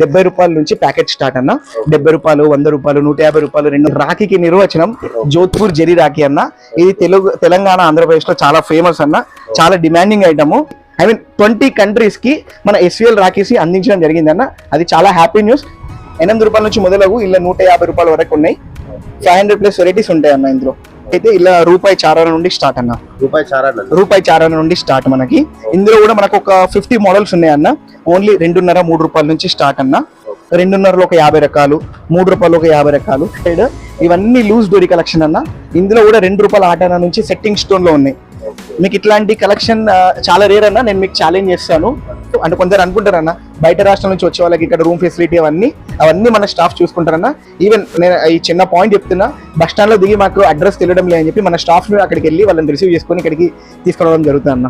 70 రూపాయల నుంచి packet start అన్న. 70 రూపాయలు, 100 రూపాయలు, 150 రూపాయలు. రెండు రాఖీకి నిర్వచనం జోధ్పూర్ జరీ రాఖీ అన్న. ఇది తెలంగాణ, ఆంధ్రప్రదేశ్ లో చాలా ఫేమస్ అన్న. చాలా demanding item. I mean 20 countries కి మన SVL రాఖీస్ అందించడం జరిగింది అన్న. అది చాలా హ్యాపీ న్యూస్. 8 రూపాయల నుంచి మొదలగు ఇలా 150 రూపాయల వరకు ఉన్నాయి. 500+ వెరైటీస్ ఉంటాయి అన్న. ఇందులో అయితే ఇలా రూపాయి చారాల నుండి స్టార్ట్ అన్న. రూపాయి చారాల నుండి స్టార్ట్ మనకి. ఇందులో కూడా మనకు ఒక 50 మోడల్స్ ఉన్నాయి అన్న. ఓన్లీ 2.5, 3 రూపాయల నుంచి స్టార్ట్ అన్న. 2.5లో ఒక 50 రకాలు, 3 రూపాయలు ఒక 50 రకాలు. ఇవన్నీ లూజ్ డోరీ కలెక్షన్ అన్న. ఇందులో కూడా 2 రూపాయల ఆటాన నుంచి సెట్టింగ్ స్టోన్ లో ఉన్నాయి. మీకు ఇట్లాంటి కలెక్షన్ చాలా రేర్ అన్న. నేను మీకు ఛాలెంజ్ చేస్తాను. అంటే కొందరు అనుకుంటారన్న బయట రాష్ట్రం నుంచి వచ్చే వాళ్ళకి ఇక్కడ రూమ్ ఫెసిలిటీ అవన్నీ మన స్టాఫ్ చూసుకుంటారన్న. ఈవెన్ నేను ఈ చిన్న పాయింట్ చెప్తున్నా, బస్ స్టాండ్ లో దిగి మాకు అడ్రస్ తెలియడం లేదని చెప్పి మన స్టాఫ్ ని అక్కడికి వెళ్ళి వాళ్ళని రిసీవ్ చేసుకుని ఇక్కడికి తీసుకురావడం జరుగుతుంది అన్న.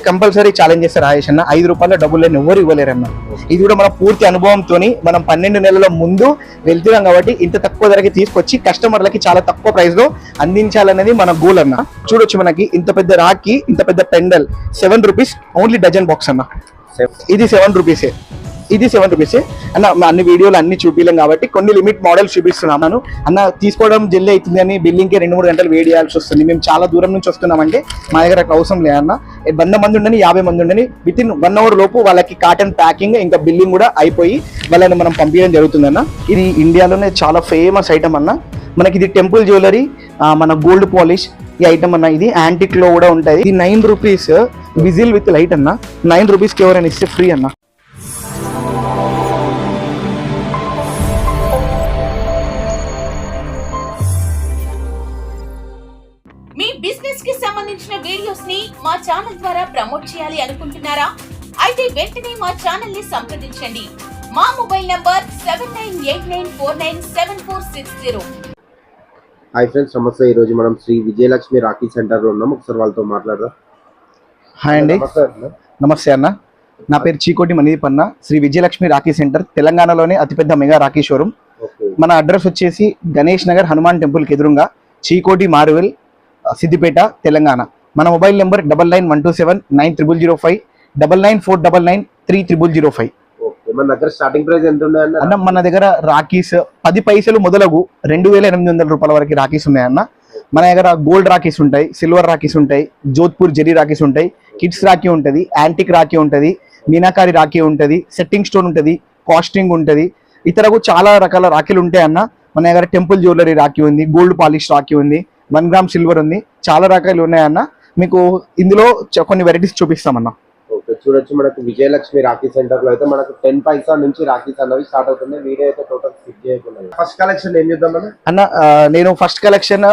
కంపల్సరీ ఛాలెంజ్ చేస్తారు రాజేష్ అన్న. 5 రూపాయల డబ్బులు లేని ఎవరు ఇవ్వలేరన్న. ఇది కూడా మన పూర్తి అనుభవంతో మనం 12 నెలల ముందు వెళ్తున్నాం కాబట్టి ఇంత తక్కువ ధరకి తీసుకొచ్చి కస్టమర్లకి చాలా తక్కువ ప్రైస్ లో అందించాలనేది మన గోల్ అన్న. చూడొచ్చు మనకి ఇంత పెద్ద రాఖీ, ఇంత పెద్ద పెండల్ 7 రూపీస్ ఓన్లీ డజన్ బాక్స్ అన్న. ఇది 7 రూపీసే. ఇది 7 రూపీసే అన్న. అన్ని వీడియోలు అన్ని చూపించలేం కాబట్టి కొన్ని లిమిట్ మోడల్స్ చూపిస్తున్నాను అన్న. తీసుకోవడం జల్లి అవుతుంది అని బిల్లింగ్ కి 2-3 గంటలు వెయిట్ చేయాల్సి వస్తుంది. మేము చాలా దూరం నుంచి వస్తున్నామంటే మా దగ్గర అట్లా అవసరం లేదన్న. 100 మంది ఉండని, 50 మంది ఉండని, వితిన్ 1 అవర్ లోపు వాళ్ళకి కాటన్ ప్యాకింగ్ ఇంకా బిల్లింగ్ కూడా అయిపోయి వాళ్ళని మనం పంపించడం జరుగుతుంది అన్న. ఇది ఇండియాలోనే చాలా ఫేమస్ ఐటమ్ అన్న. మనకి ఇది టెంపుల్ జ్యువెలరీ, మన గోల్డ్ పాలిష్ ఈ ఐటమ్ అన్న. ఇది యాంటిక్ లో కూడా ఉంటుంది. ఇది 9 రూపీస్ విజిల్ విత్ లైట్ అన్న. 9 రూపీస్కి ఎవరైనా ఇస్తే ఫ్రీ అన్న. మీ బిజినెస్ కి సంబంధించిన వీడియోస్ ని మా ఛానల్ ద్వారా ప్రమోట్ చేయాలి అనుకుంటున్నారా? అయితే వెంటనే మా ఛానల్ ని సంప్రదించండి. మా మొబైల్ నంబర్ 7989497460. హాయ్ ఫ్రెండ్స్, నమస్తే. ఈ రోజు మనం శ్రీ విజయలక్ష్మి రాఖీ సెంటర్ లో ఉన్నాం. ఒకసారి వాళ్ళతో మాట్లాడదాం. హాయ్ అండి. నమస్తే అన్న. నా పేరు చీకోటి మనీదీప్ అన్న. శ్రీ విజయలక్ష్మి రాఖీ సెంటర్ తెలంగాణలోనే అతిపెద్ద మెగా రాఖీ షోరూమ్. మన అడ్రస్ వచ్చేసి గణేష్ నగర్ హనుమాన్ టెంపుల్ కి ఎదురుగా, చీకోటి మారువెల్, సిద్దిపేట, తెలంగాణ. మన మొబైల్ నెంబర్ 9912790005, 9949930005. మన దగ్గర స్టార్టింగ్ ప్రైస్ ఎంత అన్న? మన దగ్గర రాఖీస్ 10 పైసలు మొదలగు 2800 రూపాయల వరకు రాఖీస్ ఉన్నాయన్న. మన దగ్గర గోల్డ్ రాఖీస్ ఉంటాయి, సిల్వర్ రాఖీస్ ఉంటాయి, జోధ్పూర్ జరీ రాఖీస్ ఉంటాయి, కిడ్స్ రాఖీ ఉంటుంది, యాంటిక్ రాఖీ ఉంటుంది, మీనాకారి రాఖీ ఉంటుంది, సెట్టింగ్ స్టోన్ ఉంటుంది, కాస్టింగ్ ఉంటుంది, ఇతరకు చాలా రకాల రాఖీలు ఉంటాయి అన్న. మన దగ్గర టెంపుల్ జ్యువెలరీ రాఖీ ఉంది, గోల్డ్ పాలిష్ రాఖీ ఉంది, 1 గ్రామ్ సిల్వర్ ఉంది, చాలా రకాలు ఉన్నాయన్న. మీకు ఇందులో కొన్ని వెరైటీస్ చూపిస్తామన్నా. చూడొచ్చు, మనకు విజయలక్ష్మి రాఖీ సెంటర్ లో అయితే మనకు 10 పైసా నుంచి రాఖీస్ అన్నవి స్టార్ట్ అవుతున్నాయి. వీడియో అయితే టోటల్ స్కిప్ చేయకుండా ఫస్ట్ కలెక్షన్ ఏం చేద్దాం అన్న? నేను ఫస్ట్ కలెక్షన్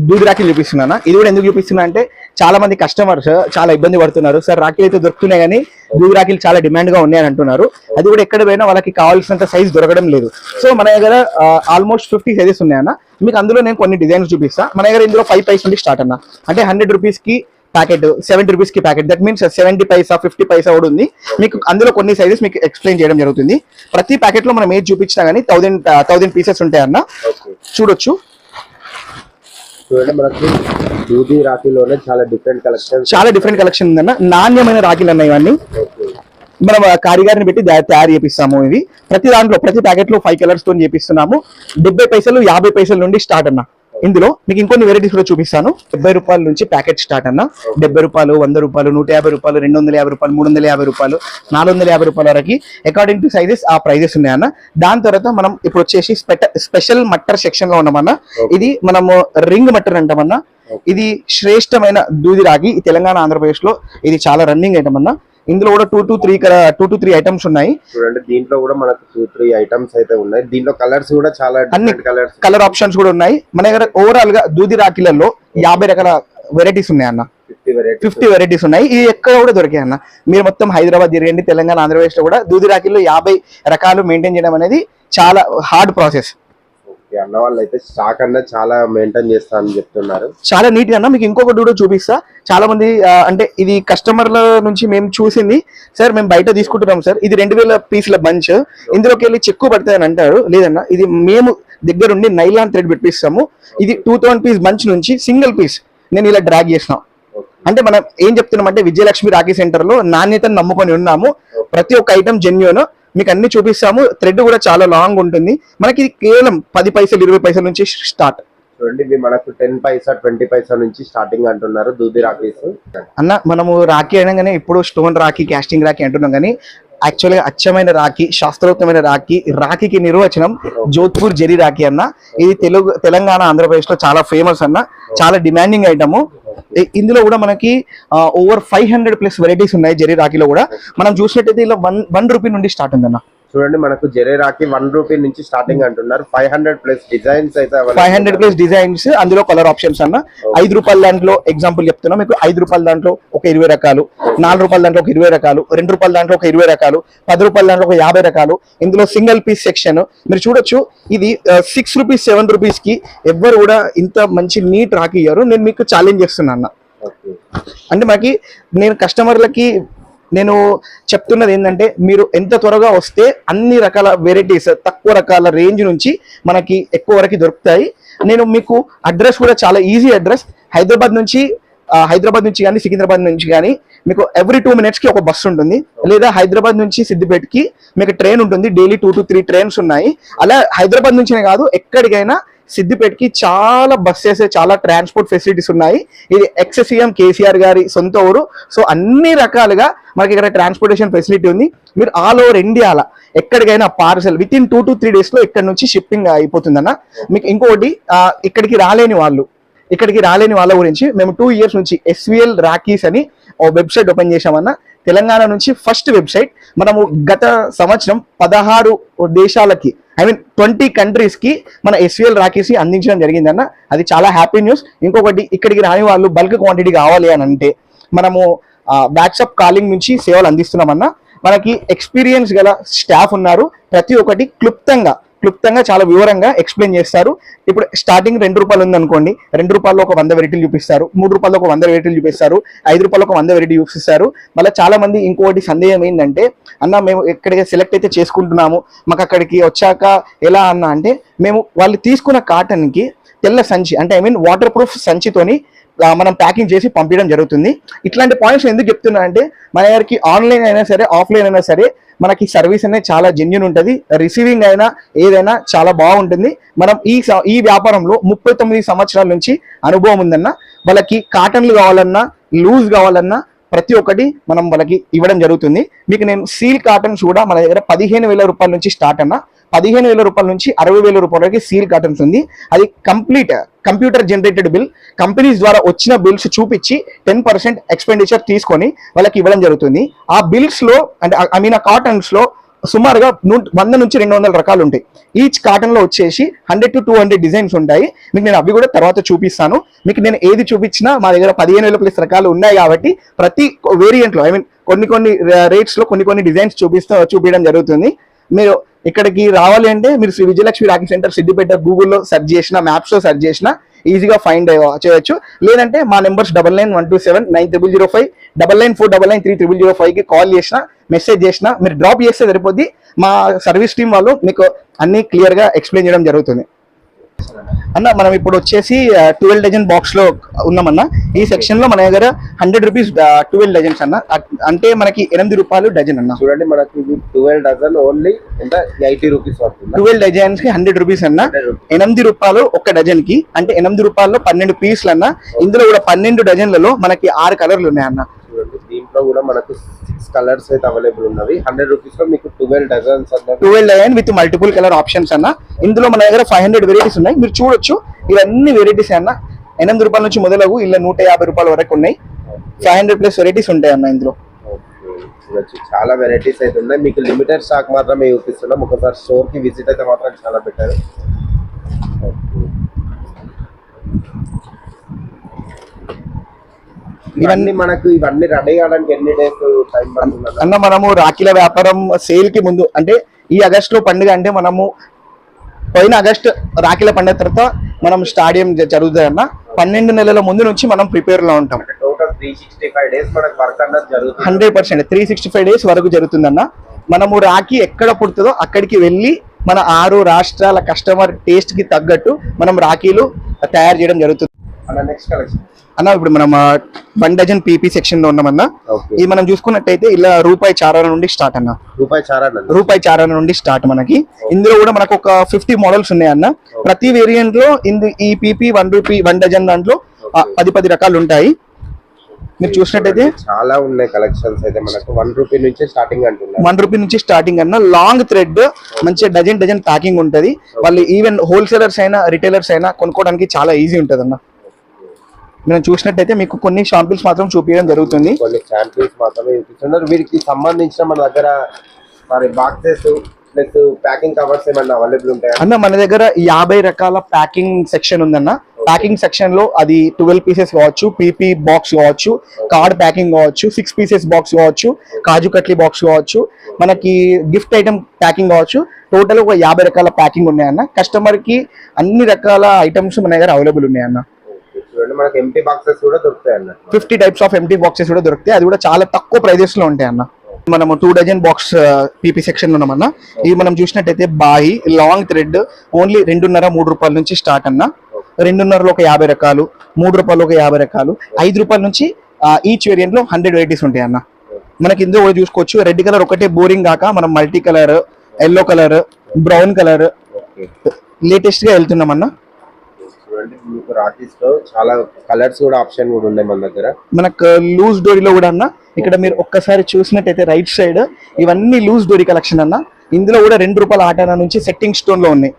దూది రాఖీ చూపిస్తున్నాను. ఇది కూడా ఎందుకు చూపిస్తున్నా అంటే చాలా మంది కస్టమర్స్ చాలా ఇబ్బంది పడుతున్నారు. సార్ రాఖీలు అయితే దొరుకుతున్నాయి కానీ దూది రాఖీలు చాలా డిమాండ్ గా ఉన్నాయని అంటున్నారు. అది కూడా ఎక్కడ పోయినా వాళ్ళకి కావాల్సినంత సైజ్ దొరకడం లేదు. సో మన దగ్గర ఆల్మోస్ట్ 50 సైజెస్ ఉన్నాయన్న. మీకు అందులో నేను కొన్ని డిజైన్స్ చూపిస్తా. మన దగ్గర ఇందులో 5 పైసా నుండి స్టార్ట్ అన్న. అంటే 100 రూపీస్ కి ప్యాకెట్, 70 రూపీస్ కి ప్యాకెట్. దట్ మీన్స్ 70 పైసా, 50 పైసా కూడా ఉంది. మీకు అందులో కొన్ని సైజెస్ మీకు ఎక్స్ప్లెయిన్ చేయడం జరుగుతుంది. ప్రతి ప్యాకెట్ లో మనం ఏది చూపించినా కానీ 1000 పీసెస్ ఉంటాయి అన్న. చూడొచ్చు, చూడండి, మనకి దూది రాఖీలోనే చాలా డిఫరెంట్ కలెక్షన్ ఉందన్న. నాణ్యమైన రాఖీలు అన్న ఇవన్నీ. మనం కారిగారిని పెట్టి తయారు చేపిస్తాము. ఇవి ప్రతి దాంట్లో ప్రతి ప్యాకెట్ లో 5 కలర్స్ తో చేపిస్తున్నాము. 70 పైసలు, 50 పైసల నుండి స్టార్ట్ అన్న. ఇందులో మీకు ఇంకొన్ని వెరైటీస్ కూడా చూపిస్తాను. 70 రూపాయల నుంచి ప్యాకెట్ స్టార్ట్ అన్న. 70 రూపాయలు, 100 రూపాయలు, 150 రూపాయలు, 250 రూపాయలు, 350 రూపాయలు, 450 రూపాయల వరకు అకార్డింగ్ టు సైజెస్ ఆ ప్రైజెస్ ఉన్నాయన్న. దాని తర్వాత మనం ఇప్పుడు వచ్చేసి స్పెషల్ మట్టర్ సెక్షన్ లో ఉన్నామన్న. ఇది మనము రింగ్ మట్టర్ అంటామన్నా. ఇది శ్రేష్టమైన దూది రాగి తెలంగాణ, ఆంధ్రప్రదేశ్ లో ఇది చాలా రన్నింగ్ ఐటమ్ అన్న. ఇందులో కూడా 2 to 3 ఐటమ్స్ ఉన్నాయి. చూడండి, దీంట్లో కూడా మనకు 2-3 ఐటమ్స్ అయితే ఉన్నాయి. దీంట్లో కలర్స్ కూడా చాలా కలర్ ఆప్షన్స్ కూడా ఉన్నాయి. మన దగ్గర ఓవరాల్ గా దూది రాఖీలలో 50 రకాల వెరైటీస్ ఉన్నాయి అన్న. 50 వెరైటీస్ ఉన్నాయి. ఇది ఎక్కడ కూడా దొరికాయి అన్న. మీరు మొత్తం హైదరాబాద్ తిరగండి, తెలంగాణ, ఆంధ్రప్రదేశ్ లో కూడా దూది రాఖీలో 50 రకాలు మెయింటైన్ చేయడం అనేది చాలా హార్డ్ ప్రాసెస్. అన్న వాళ్ళు అయితే స్టాక్ అన్న చాలా మెయింటైన్ చేస్తారని చెప్తున్నారు. చాలా నీట్ గా అన్న. మీకు ఇంకొకటి కూడా చూపిస్తా. చాలా మంది అంటే ఇది కస్టమర్ల నుంచి మేము చూసింది, సార్ మేము బయట తీసుకుంటున్నాం సార్, ఇది 2000 పీసుల బంచ్, ఇందులోకి వెళ్ళి చెక్కు పడతాయి అని అంటారు. లేదన్నా, ఇది మేము దగ్గరుండి నైలాన్ థ్రెడ్ పెట్టిస్తాము. ఇది 2000 పీస్ బంచ్ నుంచి సింగిల్ పీస్ నేను ఇలా డ్రాగ్ చేసిన. అంటే మనం ఏం చెప్తున్నాం అంటే విజయలక్ష్మి రాఖీ సెంటర్ లో నాణ్యతను నమ్ముకొని ఉన్నాము. ప్రతి ఒక్క ఐటమ్ జెన్యూన్. మీకు అన్ని చూపిస్తాము. థ్రెడ్ కూడా చాలా లాంగ్ ఉంటుంది. మనకి ఇది కేవలం 10 పైసలు 20 పైసల నుంచి స్టార్ట్. చూడండి ఇవి మనకు 10 పైసా 20 పైసా నుంచి స్టార్టింగ్ అంటున్నారు దూది రాఖీస్. అన్న మనము రాఖీ అనగానే ఇప్పుడు స్టోన్ రాఖీ, కాస్టింగ్ రాఖీ అంటున్నాం, కానీ యాక్చువల్గా అచ్చమైన రాఖీ, శాస్త్రోక్తమైన రాఖీ, రాఖీకి నిర్వచనం జోధ్పూర్ జరీ రాఖీ అన్న. ఇది తెలంగాణ ఆంధ్రప్రదేశ్ లో చాలా ఫేమస్ అన్న, చాలా డిమాండింగ్ ఐటమ్. ఇందులో కూడా మనకి ఓవర్ 500+ వెరైటీస్ ఉన్నాయి. జరీ రాఖీలో కూడా మనం చూసినట్టయితే ఇలా 1 రూపీ నుండి స్టార్ట్ ఉందన్న. చూడండి మనకు జరీ రాఖీ 1 రూపీ నుంచి స్టార్టింగ్ అంటున్నారు. 500+ డిజైన్స్ అయితే 500+ డిజైన్స్, అందులో కలర్ ఆప్షన్స్ అన్న. 5 రూపాయల దాంట్లో ఎగ్జాంపుల్ చెప్తున్నా మీకు. 5 రూపాయల దాంట్లో ఒక 20 రకాలు, 4 రూపాయల దాంట్లో ఒక 20 రకాలు, 2 రూపాయల దాంట్లో ఒక 20 రకాలు, 10 రూపాయల దాంట్లో ఒక 50 రకాలు. ఇందులో సింగిల్ పీస్ సెక్షన్ మీరు చూడొచ్చు. ఇది 6 రూపీస్ 7 రూపీస్ కి ఎవ్వరు కూడా ఇంత మంచి నీట్ రాఖీ ఇయ్యారు. నేను మీకు ఛాలెంజ్ చేస్తున్నా అన్న. అంటే మనకి నేను కస్టమర్లకి నేను చెప్తున్నది ఏంటంటే, మీరు ఎంత త్వరగా వస్తే అన్ని రకాల వెరైటీస్ తక్కువ రకాల రేంజ్ నుంచి మనకి ఎక్కువ వరకు దొరుకుతాయి. నేను మీకు అడ్రస్ కూడా చాలా ఈజీ అడ్రస్. హైదరాబాద్ నుంచి కానీ సికింద్రాబాద్ నుంచి కానీ మీకు ఎవ్రీ 2 minutes కి ఒక బస్సు ఉంటుంది. లేదా హైదరాబాద్ నుంచి సిద్దిపేటకి మీకు ట్రైన్ ఉంటుంది. డైలీ 2 to 3 ట్రైన్స్ ఉన్నాయి. అలా హైదరాబాద్ నుంచినే కాదు, ఎక్కడికైనా సిద్దిపేటకి చాలా బస్సెస్, చాలా ట్రాన్స్పోర్ట్ ఫెసిలిటీస్ ఉన్నాయి. ఇది ఎక్స్-సీఎం కేసీఆర్ గారి సొంత ఊరు. సో అన్ని రకాలుగా మనకి ఇక్కడ ట్రాన్స్పోర్టేషన్ ఫెసిలిటీ ఉంది. మీరు ఆల్ ఓవర్ ఇండియాలో ఎక్కడికైనా parcel with in 2 to 3 days లో ఇక్కడ నుంచి షిప్పింగ్ అయిపోతుందన్న. మీకు ఇంకోటి, ఇక్కడికి రాలేని వాళ్ళ గురించి మేము 2 years నుంచి SVL రాఖీస్ అని ఓ వెబ్సైట్ ఓపెన్ చేశామన్న. తెలంగాణ నుంచి ఫస్ట్ వెబ్సైట్. మనము గత సంవత్సరం 16 దేశాలకి, 20 countries కి మన SVL రాఖీస్ అందించడం జరిగిందన్న. అది చాలా హ్యాపీ న్యూస్. ఇంకొకటి, ఇక్కడికి రాని వాళ్ళు బల్క్ క్వాంటిటీ కావాలి అని అంటే మనము వాట్సాప్ కాలింగ్ నుంచి సేవలు అందిస్తున్నామన్న. మనకి ఎక్స్పీరియన్స్ గల స్టాఫ్ ఉన్నారు. ప్రతి ఒక్కటి క్లుప్తంగా చాలా వివరంగా ఎక్స్ప్లెయిన్ చేస్తారు. ఇప్పుడు స్టార్టింగ్ 2 రూపాయలు ఉంది అనుకోండి, 2 రూపాయల్లో ఒక 100 వెరైటీలు చూపిస్తారు, 3 రూపాయల్లో ఒక 100 వెరైటీలు చూపిస్తారు, 5 రూపాయల్లో ఒక 100 వెరైటీ చూపిస్తారు. మళ్ళీ చాలా మంది ఇంకోటి సందేహం ఏంటంటే, అన్న మేము ఎక్కడికి సెలెక్ట్ అయితే చేసుకుంటున్నాము, మాకు అక్కడికి వచ్చాక ఎలా అన్న అంటే, మేము వాళ్ళు తీసుకున్న కాటన్కి తెల్ల సంచి, అంటే వాటర్ ప్రూఫ్ సంచితోని మనం ప్యాకింగ్ చేసి పంపించడం జరుగుతుంది. ఇట్లాంటి పాయింట్స్ ఎందుకు చెప్తున్నా అంటే, మన దగ్గరికి ఆన్లైన్ అయినా సరే, ఆఫ్లైన్ అయినా సరే మనకి సర్వీస్ అనేది చాలా జెన్యూన్ ఉంటుంది. రిసీవింగ్ అయినా ఏదైనా చాలా బాగుంటుంది. మనం ఈ వ్యాపారంలో 39 సంవత్సరాల నుంచి అనుభవం ఉందన్న. వాళ్ళకి కాటన్లు కావాలన్నా, లూజ్ కావాలన్నా ప్రతి ఒక్కటి మనం వాళ్ళకి ఇవ్వడం జరుగుతుంది. మీకు నేను సీల్ కాటన్స్ కూడా మన దగ్గర 15,000 రూపాయల నుంచి స్టార్ట్ అన్న. 15,000 రూపాయల నుంచి 60,000 రూపాయల వరకు సీల్ కాటన్స్ ఉంది. అది complete computer generated bill. Companies ద్వారా వచ్చిన బిల్స్ చూపించి 10% ఎక్స్పెండిచర్ తీసుకొని వాళ్ళకి ఇవ్వడం జరుగుతుంది. ఆ బిల్స్ లో అంటే ఆ కాటన్స్ లో సుమారుగా 100 నుంచి 200 రకాలు ఉంటాయి. ఈచ్ కాటన్ లో వచ్చేసి 100 to 200 డిజైన్స్ ఉంటాయి. మీకు నేను అవి కూడా తర్వాత చూపిస్తాను. మీకు నేను ఏది చూపించినా మా దగ్గర 15,000+ రకాలు ఉన్నాయి కాబట్టి ప్రతి వేరియంట్ లో కొన్ని రేట్స్ లో కొన్ని డిజైన్స్ చూపించడం జరుగుతుంది. మీరు ఇక్కడికి రావాలి అంటే మీరు శ్రీ విజయలక్ష్మి రాఖీ సెంటర్ సిద్దిపేట గూగుల్లో సెర్చ్ చేసిన, మ్యాప్స్ లో సెర్చ్ చేసినా ఈజీగా ఫైండ్ చేయొచ్చు. లేదంటే మా నెంబర్స్ 9912790005 9949930005 కి కాల్ చేసినా, మెసేజ్ చేసినా, మీరు డ్రాప్ చేస్తే సరిపోద్ది. మా సర్వీస్ టీం వాళ్ళు మీకు అన్ని క్లియర్ గా ఎక్స్ప్లెయిన్ చేయడం జరుగుతుంది. అన్న మనం ఇప్పుడు వచ్చేసి 12 డజన్ బాక్స్ లో ఉన్నామన్న. ఈ సెక్షన్ లో మన దగ్గర 100 రూపీస్ 12 డజన్స్ అన్న. అంటే మనకి 8 రూపాయలు డజన్ అన్న. చూడండి మనకి 12 డజన్ ఓన్లీ ఎంత 80 రూపీస్ పడుతుంది. 12 డజన్స్ కి 100 రూపీస్ అన్న. 8 రూపాయలు ఒక డజన్ కి, అంటే 8 రూపాయల్లో 12 పీసులు అన్న. ఇందులో కూడా 12 డజన్లలో మనకి 6 కలర్లు ఉన్నాయన్న. చూడండి దీంట్లో కూడా మనకు 6 కలర్స్ అయితే అవైలబుల్ ఉన్నవి. 100 రూపీస్ లో మీకు 12 dozens 12 dozen with multiple colour options అన్న. ఇందులో మన దగ్గర 500 వెరైటీస్ ఉన్నాయి. మీరు చూడొచ్చు ఇవన్నీ వెరైటీస్ అన్న. 8 రూపాయల నుంచి మొదలగు ఇలా 150 రూపాయల వరకు ఉన్నాయి. 500+ వెరైటీస్ ఉంటాయి అన్న ఇందులో. చూడొచ్చు చాలా వెరైటీస్ అయితే ఉన్నాయి. మీకు లిమిటెడ్ స్టాక్ మాత్రమే చూపిస్తున్నాం. ఒకసారి స్టోర్ కి విజిట్ అయితే మాత్రం చాలా బెటర్. ఇవన్నీ రెడీ కావడానికి ఎన్ని డేస్ టైం పడుతుంది అన్న? మనము రాఖీల వ్యాపారం సేల్ కి ముందు, అంటే ఈ ఆగస్ట్ లో పండుగ, అంటే మనము పోయిన ఆగస్ట్ రాఖీల పండుగ తర్వాత మనం స్టాడియం జరుగుతుంది అన్న. 12 నెలల ముందు నుంచి మనం ప్రిపేర్ లో ఉంటాం. టోటల్ 365 డేస్ మనకు వర్క్ అన్నది జరుగుతుంది. 100% 365 డేస్ వరకు జరుగుతుందన్న. మనము రాఖీ ఎక్కడ పుడుతుందో అక్కడికి వెళ్ళి మన 6 రాష్ట్రాల కస్టమర్ టేస్ట్ కి తగ్గట్టు మనం రాఖీలు తయారు చేయడం జరుగుతుంది. నెక్స్ట్ కలెక్షన్ అన్న ఇప్పుడు మనం 1 డజన్ పీపీ సెక్షన్ లో ఉన్నామన్నా. ఓకే. ఇది మనం చూసుకున్నట్టయితే ఇలా రూపాయి చారాల నుండి స్టార్ట్ అన్న. రూపాయి చారాల నుండి స్టార్ట్ మనకి. ఇందులో కూడా మనకు ఒక 50 మోడల్స్ ఉన్నాయి అన్న. ప్రతి వేరియంట్ లో ఈ పీపీ 1 రూపీ 1 డజన్ దాంట్లో 10 రకాలు ఉంటాయి. మీరు చూసినట్టయితే చాలా ఉన్నాయి కలెక్షన్స్ అయితే మనకు 1 రూపీ నుంచి స్టార్టింగ్ అంటున్నారు. 1 రూపీ నుంచి స్టార్టింగ్ అన్న. లాంగ్ థ్రెడ్ మంచిగా డజన్ ప్యాకింగ్ ఉంటది. వాళ్ళు ఈవెన్ హోల్సేలర్స్ అయినా రిటైలర్స్ అయినా కొనుక్కోవడానికి చాలా ఈజీ ఉంటది అన్న. మనం చూసినట్టయితే మీకు కొన్ని షాంపిల్స్ మాత్రం చూపించడం జరుగుతుంది. కొన్ని శాంపిల్స్ మాత్రమే చూపిస్తున్నారు. వీరికి సంబంధించిన మన దగ్గర మరి బాక్సెస్ ప్లస్ ప్యాకింగ్ కవర్స్ ఏమన్నా అవైలబుల్ ఉంటాయా అన్న? మన దగ్గర 50 రకాల ప్యాకింగ్ సెక్షన్ ఉందన్న. ప్యాకింగ్ సెక్షన్ లో అది 12 పీసెస్ కావచ్చు, పీపీ బాక్స్ కావచ్చు, కార్డ్ ప్యాకింగ్ కావచ్చు, 6 పీసెస్ బాక్స్ కావచ్చు, కాజు కట్లీ బాక్స్ కావచ్చు, మనకి గిఫ్ట్ ఐటమ్ ప్యాకింగ్ కావచ్చు. టోటల్ ఒక 50 రకాల ప్యాకింగ్ ఉన్నాయన్న. కస్టమర్ కి అన్ని రకాల ఐటమ్స్ మన దగ్గర అవైలబుల్ ఉన్నాయన్న. మనకి ఎంటీ బాక్సెస్ కూడా దొరుకుతాయి అన్న. 50 టైప్స్ ఆఫ్ ఎంటీ బాక్సెస్ కూడా దొరుకుతాయి. అది కూడా చాలా తక్కువ ప్రైజెస్ లో ఉంటాయి అన్న. మనము 2 డజన్ బాక్స్ పీపీ సెక్షన్ లో ఉన్నామన్నా. ఇది మనం చూసినట్టయితే బాయి లాంగ్ థ్రెడ్ ఓన్లీ 2.5-3 రూపాయల నుంచి స్టార్ట్ అన్న. 2.5లో ఒక 50 రకాలు, 3 రూపాయలు ఒక 50 రకాలు, 5 రూపాయల నుంచి ఈచ్ వేరియంట్ లో 100 వెరైటీస్ ఉంటాయి అన్న. మనకి ఇందులో కూడా చూసుకోవచ్చు. రెడ్ కలర్ ఒకటే బోరింగ్ కాక మనం multi colour, yellow colour, brown colour latest గా వెళ్తున్నాం అన్న. మీకు రాఖీస్ లో చాలా కలర్స్ కూడా ఆప్షన్ కూడా ఉన్నాయి మన దగ్గర. మనకు లూజ్ డోరీలో కూడా అన్న. ఇక్కడ మీరు ఒక్కసారి చూసినట్టయితే రైట్ సైడ్ ఇవన్నీ లూజ్ డోరీ కలెక్షన్ అన్న. ఇందులో కూడా 2 రూపాయల ఆటానా నుంచి సెట్టింగ్ స్టోన్ లో ఉన్నాయి.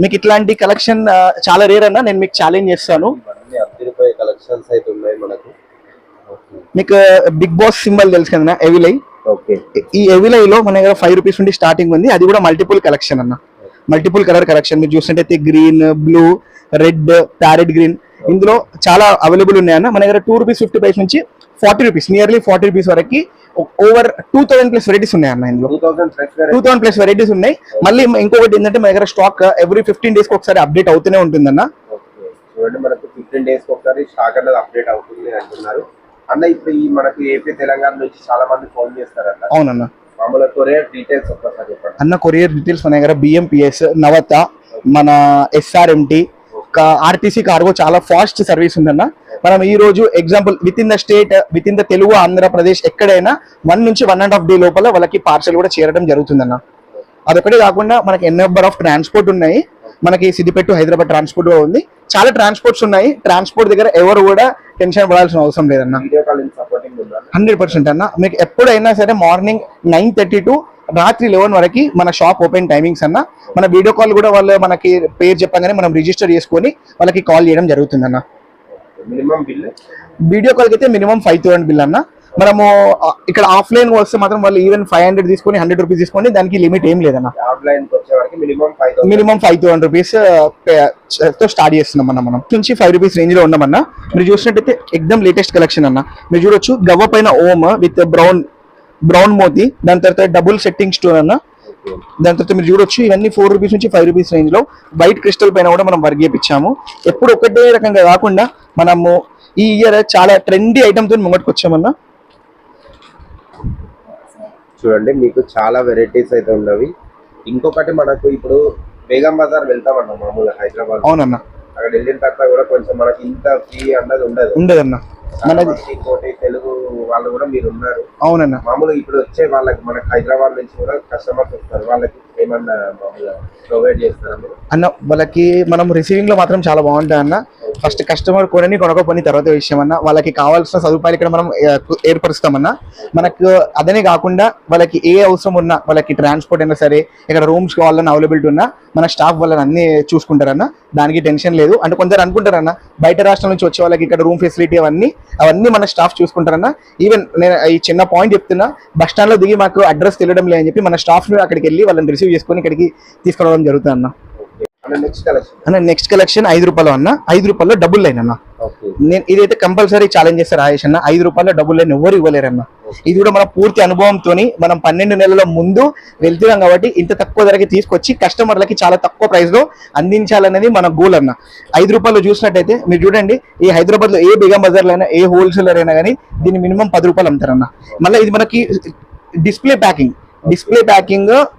మీకు ఇట్లాంటి కలెక్షన్ చాలా రేర్ అన్న. నేను మీకు ఛాలెంజ్ చేస్తాను. కలెక్షన్స్ అయితే ఉన్నాయి మనకు. మీకు బిగ్ బాస్ సింబల్ తెలుసు కదా ఎవిలై. ఓకే. ఈ ఎవిలై లో మన దగ్గర 5 రూపీస్ నుండి స్టార్టింగ్ ఉంది. అది కూడా మల్టిపుల్ కలెక్షన్ అన్న. మల్టిపుల్ కలర్ కలెక్షన్ మీరు చూసినట్టయితే green, blue, red, parrot green ఇందులో చాలా అవైలబుల్ ఉన్నాయన్న. మన దగ్గర 2 రూపీస్ 50 పైస్ నుంచి 40 రూపీస్ నియర్లీ 40 రూపీస్ వరకు ఓవర్ 2000 ప్లస్ వెరైటీస్ ఉన్నాయన్న. ఇందులో 2000 ప్లస్ వెరైటీస్ ఉన్నాయి. మళ్ళీ ఇంకొకటి ఏంటంటే మన దగ్గర స్టాక్ ఎవ్రీ 15 డేస్ కి ఒకసారి అప్డేట్ అవుతూనే ఉంటుందన్న. చూడండి మనకు 15 డేస్ కి ఒకసారి స్టాక్ అనేది అప్డేట్ అవుతుంది అంటున్నారు అన్న. ఇప్పుడు ఈ మనకు ఏపీ తెలంగాణ నుంచి చాలా మంది ఫోన్ చేస్తారన్న. అవునన్న. మామూలుగా కొరియర్ డీటెయిల్స్ ఒక్కసారి చెప్పండి అన్న. కొరియర్ డీటెయిల్స్ మన దగ్గర బిఎంపిఎస్, నవత, మన SRMT, ఆర్టీసీ కార్గో చాలా ఫాస్ట్ సర్వీస్ ఉందన్న. మనం ఈ రోజు example with in the state, with in the Telugu, Andhra Pradesh ఎక్కడైనా 1 నుంచి 1.5 డే లోపల వాళ్ళకి పార్సల్ కూడా చేరడం జరుగుతుందన్న. అదొకటే కాకుండా మనకి నెంబర్ ఆఫ్ ట్రాన్స్పోర్ట్ ఉన్నాయి. మనకి సిద్దిపేట టు హైదరాబాద్ ట్రాన్స్పోర్ట్ కూడా ఉంది. చాలా ట్రాన్స్పోర్ట్స్ ఉన్నాయి. ట్రాన్స్పోర్ట్ దగ్గర ఎవరు కూడా టెన్షన్ పడాల్సిన అవసరం లేదన్న. 100% అన్న. మీకు ఎప్పుడైనా సరే మార్నింగ్ 9:30 టు రాత్రి 11 వరకు మన షాప్ ఓపెన్ టైమింగ్స్ అన్న. మన వీడియో కాల్ కూడా వాళ్ళు మనకి పేరు చెప్పగానే మనం రిజిస్టర్ చేసుకొని వాళ్ళకి కాల్ చేయడం జరుగుతుంది అన్న. వీడియో కాల్ అయితే మినిమం 5,000 బిల్ అన్న. మనము ఇక్కడ ఆఫ్లైన్ వస్తే మాత్రం వాళ్ళు ఈవెన్ 500 తీసుకొని 100 రూపీస్ తీసుకోండి. దానికి లిమిట్ ఏం లేదన్న. మినిమం 5,000 రూపీస్ తో స్టార్ట్ చేస్తున్నాం అన్న. మనం నుంచి 5 రూపీస్ రేంజ్ లో ఉన్నామన్న. మీరు చూసినట్టయితే ఎక్దమ్ లేటెస్ట్ కలెక్షన్ అన్న. మీరు చూడొచ్చు గవ్వ పైన ఓమ్ విత్ బ్రౌన్ మోతీ, దాని తర్వాత డబుల్ సెట్టింగ్ స్టోన్ అన్న. దాని తర్వాత మీరు చూడొచ్చు ఇవన్నీ 4 రూపీస్ నుంచి 5 రూపీస్ రేంజ్ లో వైట్ క్రిస్టల్ పైన కూడా మనం వర్క్ చేయించాము. ఎప్పుడు ఒకటే రకంగా కాకుండా మనము ఈ ఇయర్ చాలా ట్రెండీ ఐటమ్ తో ముంగటికి వచ్చామన్నా. చూడండి మీకు చాలా వెరైటీస్ అయితే ఉన్నవి. ఇంకొకటి మనకు ఇప్పుడు బేగం బజార్ వెళ్తామన్నా మామూలుగా హైదరాబాద్. అవునన్నా. అక్కడ వెళ్ళిన తర్వాత కూడా కొంచెం మనకి ఇంత ఫీ అన్నది ఉండదన్న. మనది ఇంకోటి తెలుగు వాళ్ళు కూడా మీరు ఉన్నారు. అవునన్నా. మామూలుగా ఇప్పుడు వచ్చే వాళ్ళకి మనకి హైదరాబాద్ నుంచి కూడా కస్టమర్స్ వస్తారు. వాళ్ళకి ఏమన్నా మామూలుగా ప్రొవైడ్ చేస్తారు అన్న? వాళ్ళకి మనం రిసీవింగ్ లో మాత్రం చాలా బాగుంటాయి అన్న. ఫస్ట్ కస్టమర్ కొనకపోయిన తర్వాత విషయం అన్న. వాళ్ళకి కావాల్సిన సదుపాయాలు ఇక్కడ మనం ఏర్పరుస్తామన్నా. మనకు అదనే కాకుండా వాళ్ళకి ఏ అవసరం ఉన్నా, వాళ్ళకి ట్రాన్స్పోర్ట్ అయినా సరే, ఇక్కడ రూమ్స్ కావాలన్నా అవైలబిలిటీ ఉన్నా మన స్టాఫ్ వాళ్ళని అన్ని చూసుకుంటారన్న. దానికి టెన్షన్ లేదు. అంటే కొందరు అనుకుంటారన్న బయట రాష్ట్రం నుంచి వచ్చే వాళ్ళకి ఇక్కడ రూమ్ ఫెసిలిటీ అవన్నీ మన స్టాఫ్ చూసుకుంటారన్న. ఈవెన్ నేను ఈ చిన్న పాయింట్ చెప్తున్నా, బస్ స్టాండ్ లో దిగి మాకు అడ్రస్ తెలియడం లేదని చెప్పి మన స్టాఫ్ అక్కడికి వెళ్ళి వాళ్ళని రిసీవ్ చేసుకొని ఇక్కడికి తీసుకురావడం జరుగుతుంది అన్న. నెక్స్ట్ కలెక్షన్ 5 రూపాయలు అన్న. 5 రూపాయల్లో డబుల్ లైన్ అన్న. నేను ఇదైతే కంపల్సరీ ఛాలెంజ్ చేస్తారు రాయేష్ అన్న. 5 రూపాయల్లో డబుల్ లైన్ ఎవరు ఇవ్వలేరన్న. ఇది కూడా మన పూర్తి అనుభవంతో మనం 12 నెలల ముందు వెళ్తున్నాం కాబట్టి ఇంత తక్కువ ధరకి తీసుకొచ్చి కస్టమర్లకి చాలా తక్కువ ప్రైస్ లో అందించాలనేది మన గోల్ అన్న. 5 రూపాయలు చూసినట్టయితే మీరు చూడండి, ఈ హైదరాబాద్ లో ఏ బేగం బజార్లో అయినా, ఏ హోల్సేలర్ అయినా కానీ దీన్ని మినిమం 10 రూపాయలు అమ్ముతారన్న. మళ్ళీ ఇది మనకి డిస్ప్లే ప్యాకింగ్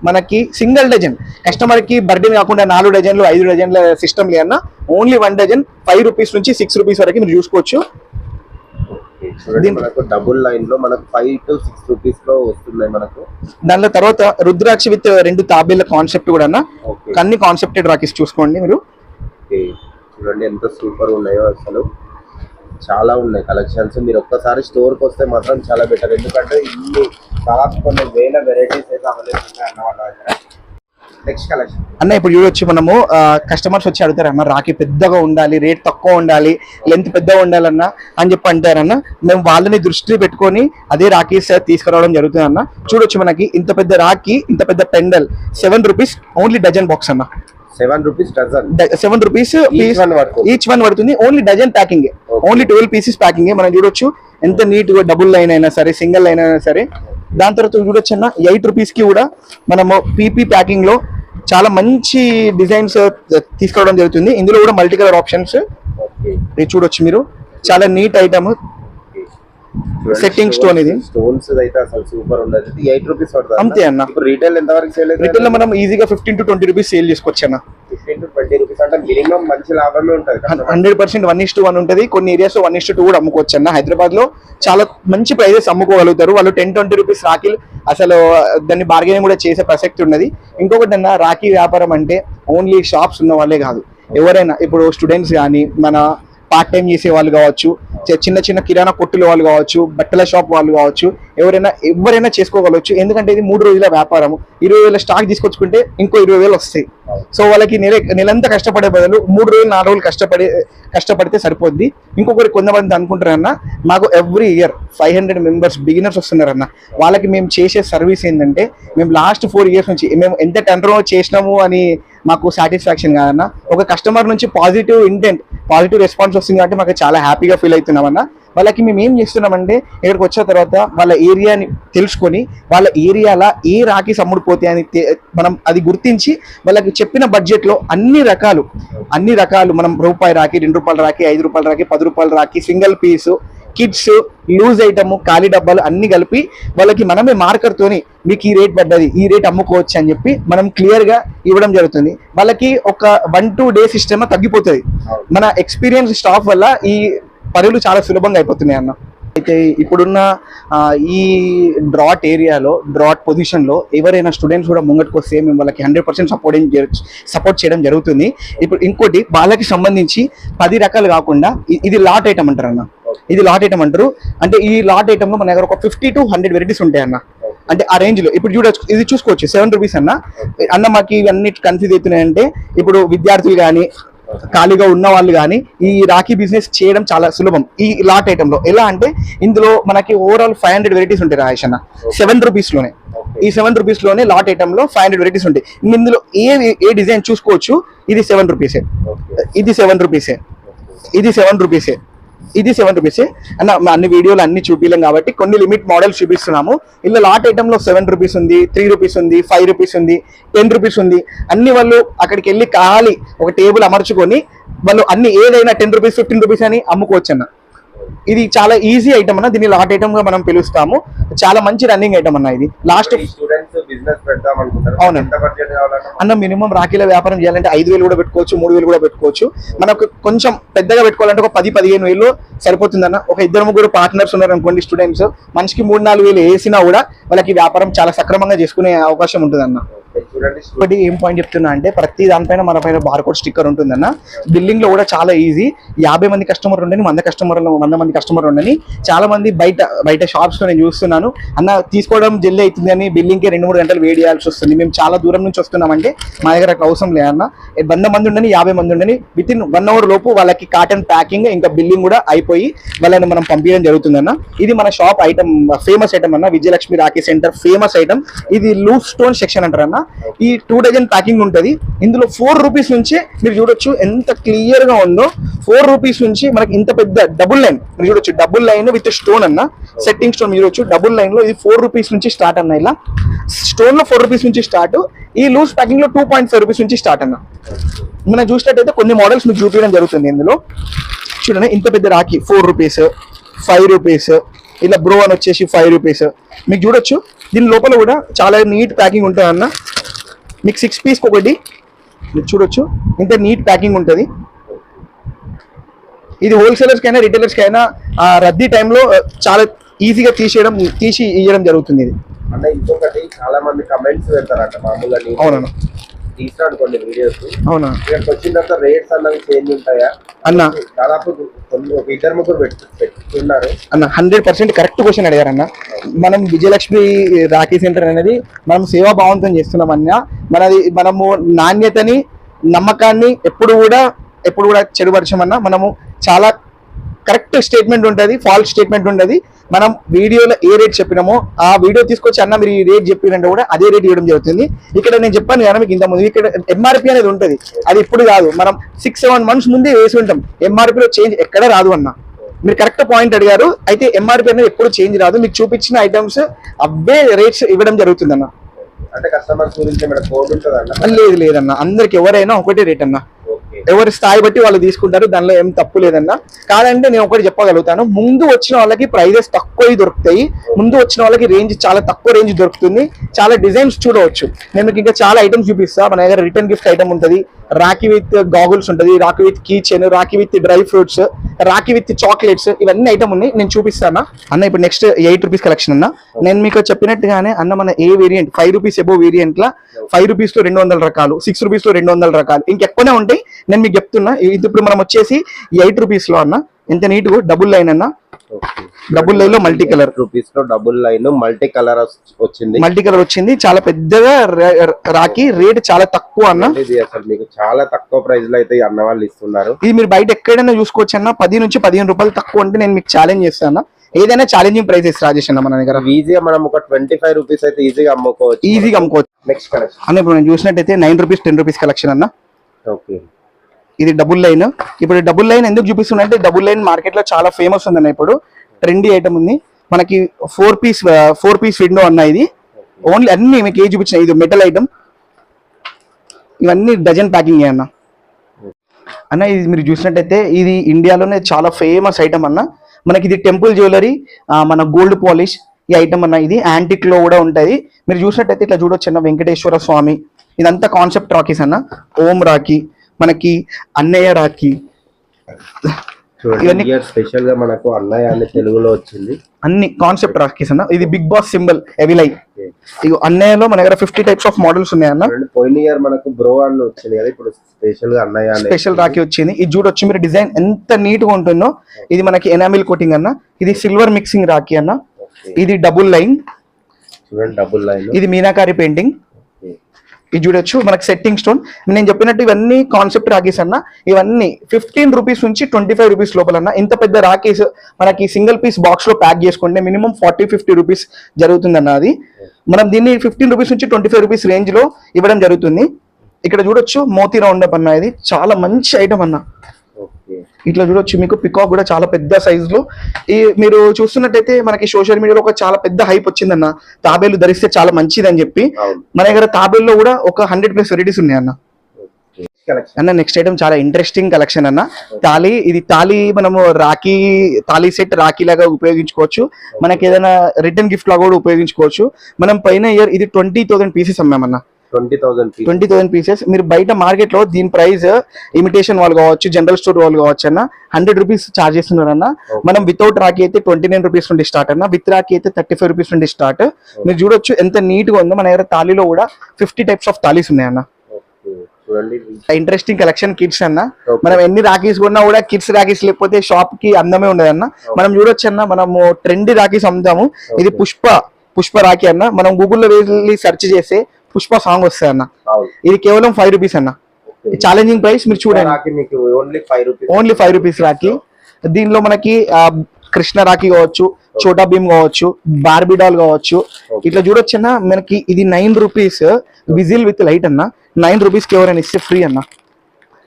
మనకి సింగిల్ డజన్ కస్టమర్ కి బర్డెన్ కాకుండా 4 డజన్లు 5 డజన్ల సిస్టమ్ లేదన్నా. ఓన్లీ 1 డజన్ 5 రూపీస్ నుంచి 6 రూపీస్ వరకు మీరు చూసుకోవచ్చు. చూడండి మనకు డబుల్ లైన్ లో మనకు 5 to 6 రూపీస్ లో వస్తున్నాయి మనకు. దానిలో తర్వాత రుద్రాక్ష విత్ 2 తాబేళ్ల కాన్సెప్ట్ కూడా అన్న. ఓకే అన్ని కాన్సెప్టెడ్ రాకీస్ చూసుకోండి మీరు. ఓకే చూడండి ఎంత సూపర్ ఉన్నాయో అసలు, చాలా ఉన్నాయి కలెక్షన్స్. మీరు ఒక్కసారి స్టోర్ కి వస్తే మాత్రం చాలా బెటర్, ఎందుకంటే ఇన్ని దాదాపు కొన్ని వేల వెరైటీస్ అయితే అవైలబుల్ ఉన్నాయి అన్న వాళ్ళ దగ్గర. నెక్స్ట్ కలెక్షన్ అన్న ఇప్పుడు చూడొచ్చు మనము కస్టమర్స్ వచ్చి అడుగుతారు అన్న రాఖీ పెద్దగా ఉండాలి, రేట్ తక్కువ ఉండాలి, లెంత్ పెద్దగా ఉండాలన్న అని చెప్పి అంటారన్న. మేము వాళ్ళని దృష్టి పెట్టుకొని అదే రాఖీస్ తీసుకురావడం జరుగుతుంది అన్న. చూడొచ్చు మనకి ఇంత పెద్ద రాఖీ, ఇంత పెద్ద పెండల్ 7 రూపీస్ ఓన్లీ డజన్ బాక్స్ అన్న. 7 rupees dozen, 7 rupees each one పడుతుంది. Only dozen packing, only 12 pieces packing. మనం చూడొచ్చు ఎంత నీట్ గా డబుల్ లైన్ అయినా సరే, సింగిల్ లైన్ అయినా సరే. దాని తర్వాత చూడొచ్చు అన్న 8 రూపీస్ కి కూడా మనము పీపీ ప్యాకింగ్ లో చాలా మంచి డిజైన్స్ తీసుకోవడం జరుగుతుంది. ఇందులో కూడా మల్టీ కలర్ ఆప్షన్స్ ఇది చూడొచ్చు మీరు. చాలా నీట్ ఐటమ్, సెట్టింగ్ స్టోన్ ఇది. స్టోన్స్ అయితే అసలు సూపర్ ఉండదు. 8 రూపీస్ పడుతుంది అంతే అన్న. ఇప్పుడు రీటైల్ ఎంత వరకు సేల్ అయితే? రిటైల్ లో మనం ఈజీగా 15 to 20 రూపీస్ సేల్ చేసుకోవచ్చు అన్న. 15 to 20 రూపీస్ అంటే మినిమం మంచి లాభమే ఉంటుంది. 100% 1:1 ఉంటుంది. కొన్ని ఏరియాస్ 1:2 కూడా అమ్ముకోవచ్చు అన్న. హైదరాబాద్ లో చాలా మంచి ప్రైజెస్ అమ్ముకోగలుగుతారు వాళ్ళు. 10-20 రూపీస్ రాఖీలు అసలు దాన్ని బార్గెనింగ్ కూడా చేసే ప్రసక్తి ఉన్నది. ఇంకొకటి అన్న, రాఖీ వ్యాపారం అంటే ఓన్లీ షాప్స్ ఉన్న వాళ్ళే కాదు, ఎవరైనా ఇప్పుడు స్టూడెంట్స్ కానీ, మన పార్ట్ టైం చేసే వాళ్ళు కావచ్చు, చిన్న చిన్న కిరాణా కొట్టుల వాళ్ళు కావచ్చు, బట్టల షాప్ వాళ్ళు కావచ్చు, ఎవరైనా చేసుకోగలవచ్చు. ఎందుకంటే ఇది 3 రోజుల వ్యాపారం. 20,000 స్టాక్ తీసుకొచ్చుకుంటే ఇంకో 20,000 వస్తాయి. సో వాళ్ళకి నెలంతా కష్టపడే బదులు 3 రోజులు 4 రోజులు కష్టపడితే సరిపోద్ది. ఇంకొకటి కొంతమంది అనుకుంటారన్న, మాకు ఎవ్రీ ఇయర్ 500 మెంబర్స్ బిగినర్స్ వస్తున్నారన్న. వాళ్ళకి మేము చేసే సర్వీస్ ఏంటంటే, మేము లాస్ట్ 4 years నుంచి మేము ఎంత టర్న్ చేసినాము అని మాకు సాటిస్ఫాక్షన్ కాదన్న. ఒక కస్టమర్ నుంచి పాజిటివ్ ఇంటెంట్, పాజిటివ్ రెస్పాన్స్ వస్తుంది కాబట్టి మాకు చాలా హ్యాపీగా ఫీల్ అవుతున్నామన్న. వాళ్ళకి మేము ఏం చేస్తున్నామంటే, ఇక్కడికి వచ్చిన తర్వాత వాళ్ళ ఏరియాని తెలుసుకొని, వాళ్ళ ఏరియాలో ఏ రాఖీస్ అమ్ముడుపోతాయి అని మనం అది గుర్తించి వాళ్ళకి చెప్పిన బడ్జెట్లో అన్ని రకాలు మనం రూపాయి రాఖీ, 2 రూపాయల రాఖీ, 5 రూపాయల రాఖీ, 10 రూపాయల rakhi, single piece, kids, loose item, ఖాళీ డబ్బాలు అన్ని కలిపి వాళ్ళకి మనమే మార్కర్ తోని మీకు ఈ రేట్ పడ్డది, ఈ రేట్ అమ్ముకోవచ్చు అని చెప్పి మనం క్లియర్ గా ఇవ్వడం జరుగుతుంది. వాళ్ళకి ఒక 1-2 డేస్ సిస్టమ్ తగ్గిపోతుంది. మన ఎక్స్పీరియన్స్ స్టాఫ్ వల్ల ఈ పనులు చాలా సులభంగా అయిపోతున్నాయి అన్న. అయితే ఇప్పుడున్న ఈ డ్రాట్ ఏరియాలో, డ్రాట్ పొజిషన్లో ఎవరైనా స్టూడెంట్స్ కూడా ముంగట్టుకు వస్తే మేము వాళ్ళకి 100% సపోర్ట్ చేయడం జరుగుతుంది. ఇప్పుడు ఇంకోటి, వాళ్ళకి సంబంధించి 10 రకాలు కాకుండా ఇది లాట్ ఐటమ్ అంటారు అన్న. ఇది లాట్ ఐటమ్ అంటారు. అంటే ఈ లాట్ ఐటమ్ లో మన దగ్గర ఒక 50 to 100 వెరైటీస్ ఉంటాయి అన్న. అంటే ఆ రేంజ్ లో ఇప్పుడు చూడొచ్చు, ఇది చూసుకోవచ్చు 7 రూపీస్ అన్న. మాకు ఇవన్నీ కన్ఫ్యూజ్ అవుతున్నాయంటే, ఇప్పుడు విద్యార్థులు కానీ, ఖాళీగా ఉన్న వాళ్ళు కానీ ఈ రాఖీ బిజినెస్ చేయడం చాలా సులభం ఈ లాట్ ఐటమ్ లో. ఎలా అంటే, ఇందులో మనకి ఓవరాల్ 500 వెరైటీస్ ఉంటాయి రాయేష్ అన్న. 7 రూపీస్ లోనే, ఈ 7 రూపీస్ లోనే లాట్ ఐటమ్ లో 500 వెరైటీస్ ఉంటాయి. ఇందులో ఏ డిజైన్ చూసుకోవచ్చు. ఇది 7 రూపీసే, ఇది 7 రూపీసే, ఇది 7 రూపీసే, ఇది 7 రూపీసే అన్న. అన్ని వీడియోలు అన్ని చూపించలేం కాబట్టి కొన్ని లిమిట్ మోడల్స్ చూపిస్తున్నాము. ఇలా లాట్ ఐటమ్ లో 7 రూపీస్ ఉంది, 3 రూపీస్ ఉంది, 5 రూపీస్ ఉంది, 10 రూపీస్ ఉంది. అన్ని వాళ్ళు అక్కడికి వెళ్ళి ఖాళీ ఒక టేబుల్ అమర్చుకొని వాళ్ళు అన్ని ఏదైనా 10 రూపీస్, 15 రూపీస్ అని అమ్ముకోవచ్చు అన్న. ఇది చాలా ఈజీ ఐటమ్ అన్న. దీన్ని లాట్ ఐటమ్ గా మనం పిలుస్తాము. చాలా మంచి రన్నింగ్ ఐటమ్ అన్న. ఇది లాస్ట్ అన్న మినిమం రాఖీల వ్యాపారం చేయాలంటే 5,000 కూడా పెట్టుకోవచ్చు, 3,000 కూడా పెట్టుకోవచ్చు. మనకు కొంచెం పెద్దగా పెట్టుకోవాలంటే ఒక 10-15 వేలు సరిపోతుందన్న. ఒక 2-3 పార్ట్నర్స్ ఉన్నారు అనుకోండి స్టూడెంట్స్, మనిషికి 3-4 వేలు వేసినా కూడా వాళ్ళకి వ్యాపారం చాలా సక్రమంగా చేసుకునే అవకాశం ఉంటుందన్న. ఒకటి ఏం పాయింట్ చెప్తున్నా అంటే, ప్రతి దానిపైన మన పైన బార్కోడ్ స్టిక్కర్ ఉంటుందన్న. బిల్లింగ్ లో కూడా చాలా ఈజీ. 50 మంది కస్టమర్ ఉండని, 100 మంది కస్టమర్ ఉండని. చాలా మంది బయట షాప్స్ లో నేను చూస్తున్నాను అన్న, తీసుకోవడం జల్లి అవుతుంది అని బిల్లింగ్ కి 2-3 గంటలు వెయిట్ చేయాల్సి వస్తుంది. మేము చాలా దూరం నుంచి వస్తున్నామంటే మా దగ్గర అట్లా అవసరం లేదన్న. 100 మంది ఉండని, 50 మంది ఉండని, వితిన్ 1 hour లోపు వాళ్ళకి కాటన్ ప్యాకింగ్ ఇంకా బిల్లింగ్ కూడా అయిపోయి వాళ్ళని మనం పంపించడం జరుగుతుందన్న. ఇది మన షాప్ ఐటమ్, ఫేమస్ ఐటమ్ అన్న. Vijayalakshmi Rakhi centre famous item. ఇది లూజ్ స్టోన్ సెక్షన్ అంటారు అన్న. ఈ 2 డజన్ ప్యాకింగ్ ఉంటది. ఇందులో 4 రూపీస్ నుంచి మీరు చూడొచ్చు ఎంత క్లియర్ గా ఉందో. 4 రూపీస్ నుంచి మనకి ఇంత పెద్ద డబుల్ లైన్ మీరు చూడొచ్చు, డబుల్ లైన్ విత్ స్టోన్ అన్న, సెట్టింగ్ స్టోన్ మీరు చూడొచ్చు. డబుల్ లైన్ లో ఇది 4 రూపీస్ నుంచి స్టార్ట్ అన్న. ఇలా స్టోన్ లో 4 రూపీస్ నుంచి స్టార్ట్. ఈ లూజ్ ప్యాకింగ్ లో 2.5 రూపీస్ నుంచి స్టార్ట్ అన్న. మనం చూసినట్టయితే కొన్ని మోడల్స్ మీకు చూపించడం జరుగుతుంది. ఇందులో చూడండి, ఇంత పెద్ద రాఖీ 4 రూపీస్, 5 రూపీస్, ఇలా బ్రో అని వచ్చేసి 5 రూపీస్ మీకు చూడొచ్చు. దీని లోపల కూడా చాలా నీట్ ప్యాకింగ్ ఉంటుంది అన్న. మీకు 6 పీస్కి ఒకటి మీరు చూడొచ్చు, ఇంత నీట్ ప్యాకింగ్ ఉంటుంది. ఇది హోల్సేలర్స్ కైనా రిటైలర్స్ కైనా రద్దీ టైంలో చాలా ఈజీగా తీసి ఇవ్వడం జరుగుతుంది ఇది. అన్న ఇంకొకటి చాలా మంది కమెంట్స్ పెడతారంట మామూలుగా అవునన్నా తీసాడు కొన్ని వీడియోస్. అవునా ఇక్కడికి వచ్చిన తర్వాత రేట్స్ అన్నవి చేంజ్ ఉంటాయా అన్న? దాదాపు ఒక ఇద్దరు ముగ్గురు పెట్టుకున్నారు అన్న. 100% కరెక్ట్ క్వశ్చన్ అడిగారన్న. మనం విజయలక్ష్మి రాఖీ సెంటర్ అనేది మనం సేవాభావంతో చేస్తున్నాం అన్న. మనము నాణ్యతని నమ్మకాన్ని ఎప్పుడు కూడా చెడుపరచమన్నా. మనము చాలా కరెక్ట్ స్టేట్మెంట్ ఉంటుంది, ఫాల్స్ స్టేట్మెంట్ ఉంటుంది. మనం వీడియోలో ఏ రేట్ చెప్పినామో ఆ వీడియో తీసుకొచ్చి అన్న మీరు ఈ రేట్ చెప్పినంటే కూడా అదే రేట్ ఇవ్వడం జరుగుతుంది. ఇక్కడ నేను చెప్పాను కదా మీకు ఇంతకుముందు, ఇక్కడ ఎంఆర్పి అనేది ఉంటుంది. అది ఇప్పుడు కాదు, మనం 6-7 months ముందే వేసి ఉంటాం. ఎంఆర్పిలో చేంజ్ ఎక్కడ రాదు అన్న. మీరు కరెక్ట్ పాయింట్ అడిగారు. అయితే ఎంఆర్పి అనేది ఎప్పుడు చేంజ్ రాదు. మీకు చూపించిన ఐటమ్స్ అవే రేట్స్ ఇవ్వడం జరుగుతుంది అన్న. అంటే కస్టమర్స్ గురించి ఏమైనా కోడ్ ఉంటుందన్న? లేదన్న, అందరికి ఎవరైనా ఒకటే రేట్ అన్న. ఎవరి స్థాయి బట్టి వాళ్ళు తీసుకుంటారు, దానిలో ఏం తప్పు లేదన్నా. కాదంటే నేను ఒకటి చెప్పగలుగుతాను, ముందు వచ్చిన వాళ్ళకి ప్రైజెస్ తక్కువ దొరుకుతాయి. ముందు వచ్చిన వాళ్ళకి రేంజ్ చాలా తక్కువ రేంజ్ దొరుకుతుంది. చాలా డిజైన్స్ చూడవచ్చు. నేను మీకు ఇంకా చాలా ఐటమ్స్ చూపిస్తా. మన దగ్గర రిటర్న్ గిఫ్ట్ ఐటమ్ ఉంటుంది, రాఖీ విత్ గాగుల్స్ ఉంటుంది, rakhi with key chain, rakhi with dry fruits, rakhi with chocolates, ఇవన్నీ ఐటమ్ ఉన్నాయి. నేను చూపిస్తాను అన్న. ఇప్పుడు నెక్స్ట్ 8 రూపీస్ కలెక్షన్ అన్న. నేను మీకు చెప్పినట్టుగానే అన్న, మన ఏ వేరియంట్ 5 రూపీస్ ఎబో వేరియంట్ లా 5 రూపీస్ లో 200 రకాలు, 6 రూపీస్ లో 200 రకాలు, ఇంకెక్కువనే ఉంటాయి. నేను మీకు చెప్తున్నా. ఇప్పుడు మనం వచ్చేసి 8 రూపీస్ లో అన్న ఎంత నీట్ డబుల్ లైన్ అన్న. డబుల్ లైన్ లో మల్టీ కలర్ రూపీస్ లో డబుల్ లైన్ మల్టీ కలర్ వచ్చింది. చాలా పెద్దగా రాఖీ, రేట్ చాలా తక్కువ అన్న. ఇది అసలు మీకు చాలా తక్కువ ప్రైస్ లో అయితే అన్న వాళ్ళు ఇస్తున్నారు. ఇది మీరు బయట ఎక్కడైనా చూసుకోవచ్చు అన్న. 10 నుంచి 15 రూపాయలు తక్కువ అంటే నేను మీకు ఛాలెంజ్ చేస్తాను. ఏదైనా ఛాలెంజింగ్ ప్రైసెస్ రాజేష్ అన్న మన దగ్గర. ఈజీగా మనం ఒక 25 రూపీస్ అయితే ఈజీగా అమ్ముకోవచ్చు. నెక్స్ట్ కలెక్షన్ అన్న, ఇప్పుడు నేను చూసినట్టయితే 9 రూపీస్ 10 రూపీస్ కలెక్షన్ అన్న. ఓకే, ఇది డబుల్ లైన్. ఇప్పుడు డబుల్ లైన్ ఎందుకు చూపిస్తున్నా అంటే, డబుల్ లైన్ మార్కెట్ లో చాలా ఫేమస్ ఉందన్న. ఇప్పుడు ట్రెండీ ఐటమ్ ఉంది మనకి. 4 పీస్ విండో అన్న. ఇది ఓన్లీ అన్ని మీకు ఏ చూపించిన, ఇది మెటల్ ఐటమ్, ఇవన్నీ డజన్ ప్యాకింగ్ అన్న. ఇది మీరు చూసినట్టయితే ఇది ఇండియాలోనే చాలా ఫేమస్ ఐటమ్ అన్న. మనకి ఇది టెంపుల్ జ్యువెలరీ, మన గోల్డ్ పాలిష్ ఈ ఐటమ్ అన్న. ఇది యాంటిక్ లో కూడా ఉంటది. మీరు చూసినట్టయితే ఇట్లా చూడొచ్చు అన్న, వెంకటేశ్వర స్వామి. ఇదంతా కాన్సెప్ట్ రాఖీస్ అన్న. ఓం రాఖీ, మనకి అన్నయ్య రాఖీ, ఇవన్నీ స్పెషల్ గా మనకు అన్నయ్య అని తెలుగులో వచ్చింది. అన్ని కాన్సెప్ట్ రాఖీస్ అన్న. ఇది బిగ్ బాస్ సింబల్ ఎవిలై. ఇగో అన్నయ్యలో మన దగ్గర 50 టైప్స్ ఆఫ్ మోడల్స్ ఉన్నాయి అన్న. పోయిన ఇయర్ మనకు బ్రో అని వచ్చింది కదా, ఇప్పుడు స్పెషల్ గా అన్నయ్య స్పెషల్ రాఖీ వచ్చింది. ఇది చూడొచ్చు మీరు, డిజైన్ ఎంత నీట్ గా ఉంటుందో. ఇది మనకి ఎనామిల్ కోటింగ్ అన్న. ఇది సిల్వర్ మిక్సింగ్ రాఖీ అన్న. ఇది డబుల్ లైన్, చూడండి డబుల్ లైన్. ఇది మీనాకారి పెయింటింగ్. ఇది చూడొచ్చు మనకి సెట్టింగ్ స్టోన్. నేను చెప్పినట్టు ఇవన్నీ కాన్సెప్ట్ రాఖీస్ అన్న. ఇవన్నీ 15 రూపీస్ నుంచి 25 రూపీస్ లోపల అన్న. ఇంత పెద్ద రాఖీస్ మనకి సింగిల్ పీస్ బాక్స్ లో ప్యాక్ చేసుకుంటే మినిమం 40-50 రూపీస్ జరుగుతుంది అన్న. అది మనం దీన్ని 15 రూపీస్ నుంచి 25 రూపీస్ రేంజ్ లో ఇవ్వడం జరుగుతుంది. ఇక్కడ చూడొచ్చు మోతీ రౌండప్ అన్న. ఇది చాలా మంచి ఐటమ్ అన్న. ఇట్లా చూడొచ్చు మీకు పికాక్ కూడా చాలా పెద్ద సైజ్ లో. ఈ మీరు చూస్తున్నట్టయితే మనకి సోషల్ మీడియాలో ఒక చాలా పెద్ద హైప్ వచ్చిందన్న, తాబేలు ధరిస్తే చాలా మంచిది అని చెప్పి. మన దగ్గర తాబేల్లో కూడా ఒక 100+ వెరైటీస్ ఉన్నాయి అన్న. నెక్స్ట్ ఐటమ్ చాలా ఇంట్రెస్టింగ్ కలెక్షన్ అన్న. తాళి. ఇది తాళి మనము రాఖీ తాళి సెట్ రాఖీ లాగా ఉపయోగించుకోవచ్చు. మనకి ఏదైనా రిటర్న్ గిఫ్ట్ లాగా కూడా ఉపయోగించుకోవచ్చు. మనం పైన ఇయర్ ఇది 20,000 పీసెస్ అమ్మామన్నా. 20,000 పీసెస్. మీరు బయట మార్కెట్ లో దీని ప్రైస్ ఇమిటేషన్ వాళ్ళు కావచ్చు, జనరల్ స్టోర్ వాళ్ళు కావచ్చు అన్న 100 రూపీస్ చార్జ్ చేస్తున్నారన్న. మనం వితౌట్ రాఖీ అయితే 29 రూపీస్ నుండి స్టార్ట్ అన్న. విత్ రాఖీ అయితే 35 రూపీస్ నుండి స్టార్ట్. మీరు చూడొచ్చు ఎంత నీట్ గా ఉందో. మన దగ్గర తాళీలో కూడా 50 టైప్స్ ఆఫ్ తాళీస్ ఉన్నాయన్న. ఇంట్రెస్టింగ్ కలెక్షన్ కిడ్స్ అన్న. మనం ఎన్ని రాఖీస్ కొన్నా కూడా కిడ్స్ రాఖీస్ లేకపోతే షాప్ కి అందమే ఉండదన్న. మనం చూడొచ్చు అన్న, మనము ట్రెండీ రాఖీస్ అమ్ముతాము. ఇది పుష్ప రాఖీ అన్న. మనం గూగుల్లో వెళ్ళి సెర్చ్ చేస్తే పుష్ప సాంగ్ వస్తాయి అన్న. ఇది కేవలం 5 రూపీస్ అన్న. ఛాలెంజింగ్ ప్రైస్ మీరు చూడండి, ఓన్లీ 5 రూపీస్ రాఖీ. దీనిలో మనకి కృష్ణ రాఖీ కావచ్చు, చోటా భీమ్ కావచ్చు, బార్బీ డాల్ కావచ్చు. ఇట్లా చూడొచ్చు అన్న. మనకి ఇది 9 రూపీస్ విజిల్ విత్ లైట్ అన్న. 9 రూపీస్ కి ఎవరైనా ఇస్తే ఫ్రీ అన్న.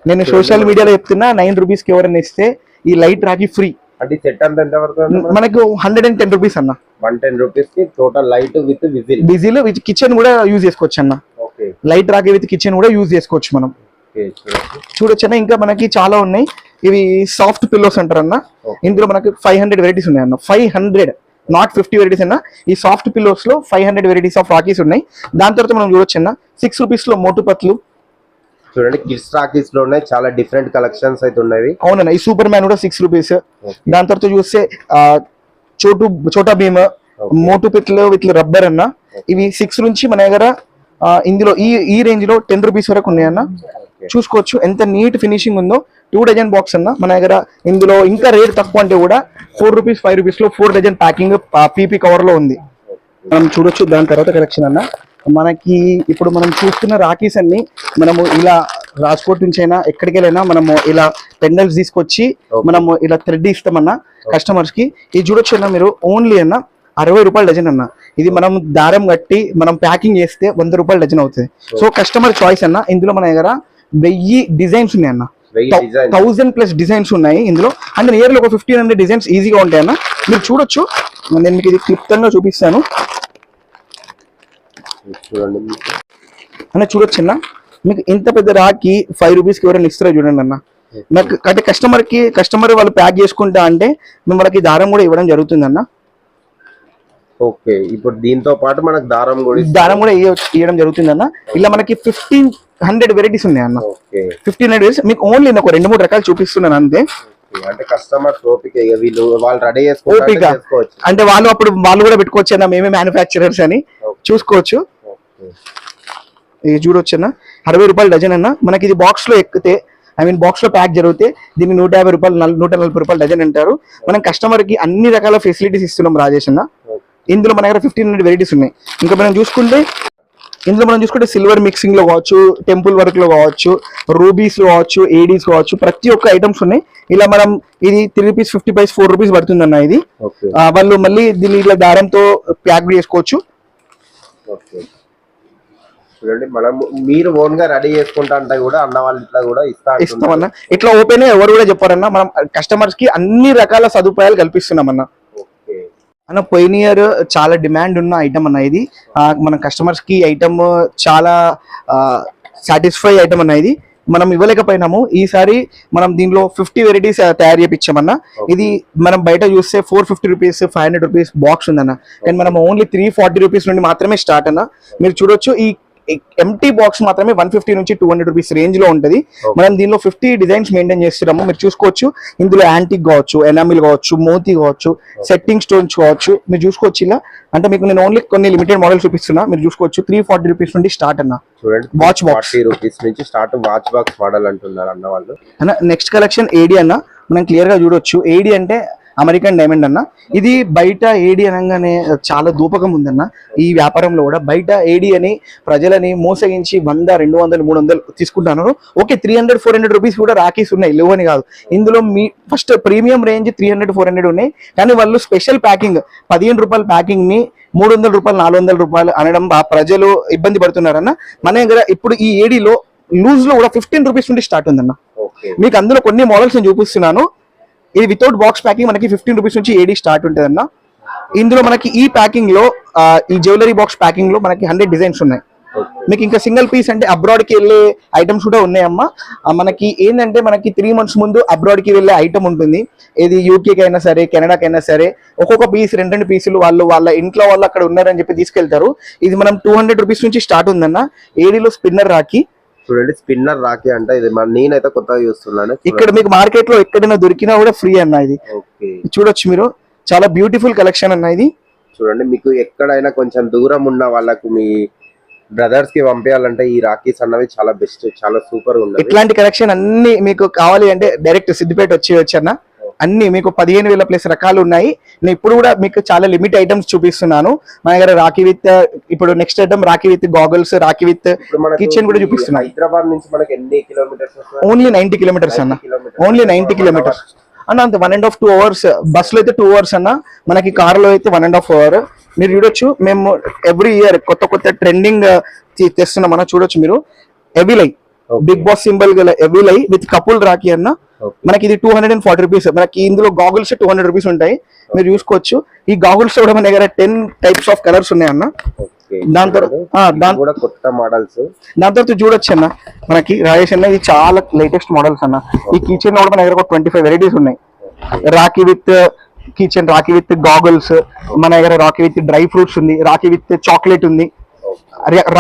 నేను సోషల్ మీడియాలో చెప్తున్నా, 9 రూపీస్ కి ఎవరైనా ఇస్తే ఈ లైట్ రాఖీ ఫ్రీ. అంటే సెట్ అంతా ఎంత పడుతుంది మనకు? 110 రూపీస్ అన్న. 110 రూపీస్ కి total light with whistle with kitchen కూడా యూజ్ చేసుకోవచ్చు అన్న. లైట్ రాఖీ విత్ కిచెన్ కూడా యూజ్ చేసుకోవచ్చు మనం. చూడొచ్చు అన్న. ఇంకా మనకి చాలా ఉన్నాయి. ఇవి సాఫ్ట్ పిల్లోస్ అంటారు అన్న. ఇందులో మనకి 500 వెరైటీస్ ఉన్నాయి అన్న. 500 నాట్ 50 వెరైటీస్ అన్న. ఈ సాఫ్ట్ పిల్లోస్ లో 500 వెరైటీస్ ఆఫ్ రాఖీస్ ఉన్నాయి. దాని తర్వాత మనం చూడొచ్చు అన్న 6 రూపీస్ లో మోటు పత్లు, చూడండి కిడ్స్ రాఖీస్ లో ఉన్నాయి, చాలా డిఫరెంట్ కలెక్షన్స్ అయితే ఉన్నాయి. అవునన్నా, ఈ సూపర్ మ్యాన్ కూడా 6 రూపీస్. దాని తర్వాత చూస్తే చోటా భీమ్, మోటు పిట్లు విత్ రబ్బర్ అన్న, ఇవి 6 నుంచి మన దగ్గర ఇందులో ఈ రేంజ్ లో 10 రూపీస్ వరకు ఉన్నాయన్న. చూసుకోవచ్చు ఎంత నీట్ ఫినిషింగ్ ఉందో. 2 డజన్ బాక్స్ అన్న మన దగ్గర. ఇందులో ఇంకా రేట్ తక్కువ అంటే కూడా 4 రూపీస్ 5 రూపీస్ లో 4 డజన్ ప్యాకింగ్ పీపీ కవర్ లో ఉంది. మనం చూడొచ్చు. దాని తర్వాత కలెక్షన్ అన్న మనకి ఇప్పుడు మనం చూస్తున్న రాఖీస్ అన్ని మనము ఇలా రాజ్కోట్ నుంచి అయినా ఎక్కడికి వెళ్ళైనా మనము ఇలా పెండల్స్ తీసుకొచ్చి మనము ఇలా థ్రెడ్ ఇస్తామన్నా కస్టమర్స్ కి. ఇది చూడొచ్చు అన్న మీరు, ఓన్లీ అన్న 60 రూపాయలు డజన్ అన్న. ఇది మనం దారం కట్టి మనం ప్యాకింగ్ చేస్తే 100 రూపాయలు డజన్ అవుతుంది. సో కస్టమర్ చాయిస్ అన్న. ఇందులో మన దగ్గర 1000 డిజైన్స్ ఉన్నాయి అన్న, 1000+ డిజైన్స్ ఉన్నాయి ఇందులో. అంటే నియర్లీ ఒక 1500 డిజైన్స్ ఈజీగా ఉంటాయి అన్న. మీరు చూడొచ్చు, నేను మీకు ఇది క్లుప్తంగా చూపిస్తాను అన్న. చూడొచ్చు అన్న, మీకు ఇంత పెద్ద రాకి 5 రూపీస్కి ఎవరైనా ఇస్తారో చూడండి అన్న. నాకు అంటే కస్టమర్ వాళ్ళు ప్యాక్ చేసుకుంటా అంటే మేము వాళ్ళకి దారం కూడా ఇవ్వడం జరుగుతుంది అన్న. ఓకే, ఇప్పుడు దీంతో పాటు మనకు దారం కూడా ఇవ్వడం జరుగుతుంది అన్న. ఇలా మనకి 1500 వెరైటీస్ ఉన్నాయి అన్న. 1500 వెరైటీస్ మీకు ఓన్లీ ఒక 2-3 రకాలు చూపిస్తున్నాను అంతే. అంటే కస్టమర్ ఓపిక, వీళ్ళు వాళ్ళు రెడీ ఓపిక అంటే వాళ్ళు కూడా పెట్టుకోవచ్చు అన్న, మేమే మ్యానుఫ్యాక్చరర్స్ అని చూసుకోవచ్చు. ఇది చూడొచ్చు అన్న, 60 రూపాయలు డజన్ అన్న. మనకి ఇది బాక్స్ లో ఎక్కితే బాక్స్ లో ప్యాక్ జరిగితే దీన్ని 150 రూపాయలు 140 రూపాయలు డజన్ అంటారు. మనం కస్టమర్ కి అన్ని రకాల ఫెసిలిటీస్ ఇస్తున్నాం రాజేష్ అన్న. ఇందులో మన దగ్గర 1500 వెరైటీస్ ఉన్నాయి. ఇంకా మనం చూసుకుంటే సిల్వర్ మిక్సింగ్ లో కావచ్చు, టెంపుల్ వర్క్ లో కావచ్చు, రూబీస్ లో కావచ్చు, ఏడీస్ కావచ్చు, ప్రతి ఒక్క ఐటమ్స్ ఉన్నాయి. ఇలా మనం ఇది 3 రూపీస్ 50 పైస్ 4 రూపీస్ పడుతుంది అన్న. ఇది వాళ్ళు మళ్ళీ దీన్ని ఇట్లా దారంతో ప్యాక్ చేసుకోవచ్చు. చూడండి, మనం మీరు ఓన్ గా రెడీ చేసుకుంటా అంటే కూడా అన్న వాళ్ళు ఇట్లా కూడా ఇస్తామన్నా. ఇట్లా ఓపెన్ ఎవరు కూడా చెప్పారన్నా. మనం కస్టమర్స్ కి అన్ని రకాల సదుపాయాలు కల్పిస్తున్నాం అన్న. అన్న పోయిన ఇయర్ చాలా డిమాండ్ ఉన్న ఐటమ్ అన్న ఇది. మన కస్టమర్స్ కి ఐటమ్ చాలా సాటిస్ఫై ఐటమ్ అన్న. ఇది మనం ఇవ్వలేకపోయినాము. ఈసారి మనం దీనిలో 50 వెరైటీస్ తయారు చేయించామన్నా. ఇది మనం బయట చూస్తే 450 రూపీస్ 500 రూపీస్ బాక్స్ ఉందన్న. కానీ మనం ఓన్లీ 340 రూపీస్ నుండి మాత్రమే స్టార్ట్ అన్న. మీరు చూడొచ్చు, ఈ ఎంటీ బాక్స్ మాత్రమే 150 నుంచి 200 రూపీస్ రేంజ్ లో ఉంటది. మనం దీనిలో 50 డిజైన్స్ మెయింటైన్ చేస్తున్నాము. మీరు చూసుకోవచ్చు, ఇందులో యాంటిక్ కావచ్చు, ఎనామిల్ కావచ్చు, మోతీ కావచ్చు, సెట్టింగ్ స్టోన్స్ కావచ్చు. మీరు చూసుకోవచ్చు ఇలా. అంటే మీకు నేను ఓన్లీ కొన్ని లిమిటెడ్ మోడల్ చూపిస్తున్నా. మీరు చూసుకోవచ్చు 340 రూపీస్ నుండి స్టార్ట్ అన్న. వాచ్ బాక్స్ 40 రూపీస్ నుంచి స్టార్ట్ వాచ్ బాక్స్ మోడల్ అంటున్నారు అన్న వాళ్ళు. అన్న నెక్స్ట్ కలెక్షన్ ఏడి అన్న. మనం క్లియర్ గా చూడొచ్చు, ఏడి అంటే అమెరికన్ డైమండ్ అన్న. ఇది బయట ఏడి అనగానే చాలా దూపకం ఉందన్న. ఈ వ్యాపారంలో కూడా బయట ఏడి అని ప్రజలని మోసగించి 100, 200, 300 తీసుకుంటున్నారు. ఓకే, 300, 400 రూపీస్ కూడా రాఖీస్ ఉన్నాయి, లేవని కాదు. ఇందులో మీ ఫస్ట్ ప్రీమియం రేంజ్ 300, 400 ఉన్నాయి. కానీ వాళ్ళు స్పెషల్ ప్యాకింగ్ 15 రూపాయల ప్యాకింగ్ ని 300 రూపాయలు 400 రూపాయలు అనడం ప్రజలు ఇబ్బంది పడుతున్నారన్న. మన దగ్గర ఇప్పుడు ఈ ఏడీలో లూజ్ లో కూడా 15 రూపీస్ నుండి స్టార్ట్ ఉందన్న. మీకు అందులో కొన్ని మోడల్స్ నేను చూపిస్తున్నాను. ఇది వితౌట్ బాక్స్ ప్యాకింగ్ మనకి 15 రూపీస్ నుంచి ఏడీ స్టార్ట్ ఉంటుంది అన్న. ఇందులో మనకి ఈ ప్యాకింగ్ లో ఈ జ్యువెలరీ బాక్స్ ప్యాకింగ్ లో మనకి 100 డిజైన్స్ ఉన్నాయి. మీకు ఇంకా సింగిల్ పీస్ అంటే అబ్రాడ్ కి వెళ్ళే ఐటమ్స్ కూడా ఉన్నాయమ్మా. మనకి ఏంటంటే మనకి 3 months ముందు అబ్రాడ్ కి వెళ్ళే ఐటమ్ ఉంటుంది. ఇది యూకేకి అయినా సరే, కెనడాకి అయినా సరే, ఒక్కొక్క పీస్ 2 పీసులు వాళ్ళ ఇంట్లో వాళ్ళు అక్కడ ఉన్నారని చెప్పి తీసుకెళ్తారు. ఇది మనం 200 రూపీస్ నుంచి స్టార్ట్ ఉందన్న. ఏడీలో స్పిన్నర్ రాఖీ. చూడండి, స్పిన్నర్ రాఖీ అంటే ఇది నేనైతే కొత్తగా చూస్తున్నాను. ఇక్కడ మీకు మార్కెట్ లో ఎక్కడైనా దొరికినా కూడా ఫ్రీ అన్న. ఇది చూడొచ్చు మీరు, చాలా బ్యూటిఫుల్ కలెక్షన్ అన్న. ఇది చూడండి, మీకు ఎక్కడైనా కొంచెం దూరం ఉన్న వాళ్ళకు మీ బ్రదర్స్ కి పంపించాలంటే ఈ రాఖీస్ అన్నవి చాలా బెస్ట్, చాలా సూపర్ ఉన్నాయి. ఇట్లాంటి కలెక్షన్ అన్ని మీకు కావాలి అంటే డైరెక్ట్ సిద్దిపేట వచ్చి అన్న. అన్ని మీకు 15,000+ రకాలు ఉన్నాయి. నేను ఇప్పుడు కూడా మీకు చాలా లిమిట్ ఐటమ్స్ చూపిస్తున్నాను. మన దగ్గర రాఖీ విత్, ఇప్పుడు next item Rakhi with goggles, Rakhi with kitchen కూడా చూపిస్తున్నాను. హైదరాబాద్ నుంచి మనకి ఎన్ని కిలోమీటర్స్? ఓన్లీ 90 కిలోమీటర్స్ అన్న. ఓన్లీ 90 కిలోమీటర్స్ అన్న. అంత 1.5 to 2 hours. బస్ లో అయితే 2 hours అన్న. మనకి కార్ లో అయితే 1.5 hour. మీరు చూడొచ్చు, మేము ఎవ్రీ ఇయర్ కొత్త ట్రెండింగ్ తెస్తున్నాం అన్న. చూడొచ్చు మీరు, ఎవిలై బిగ్ బాస్ సింబల్ గల ఎవిలై విత్ కపుల్ రాఖీ అన్న. మనకి ఇది 240 రూపీస్. మనకి ఇందులో గాగుల్స్ 200 రూపీస్ ఉంటాయి. మీరు చూసుకోవచ్చు, ఈ గాగుల్స్ కూడా మన దగ్గర 10 types ఆఫ్ కలర్స్ ఉన్నాయి అన్న. దాని తర్వాత కొత్త మోడల్స్. దాని తర్వాత చూడొచ్చు అన్న, మనకి రాజేష్ అన్న ఇది చాలా లేటెస్ట్ మోడల్స్ అన్న. ఈ కిచెన్ కూడా మన దగ్గర 25 వెరైటీస్ ఉన్నాయి. Rakhi with kitchen, Rakhi with goggles, మన దగ్గర రాఖీ విత్ డ్రై ఫ్రూట్స్ ఉంది, రాఖీ విత్ చాక్లెట్ ఉంది,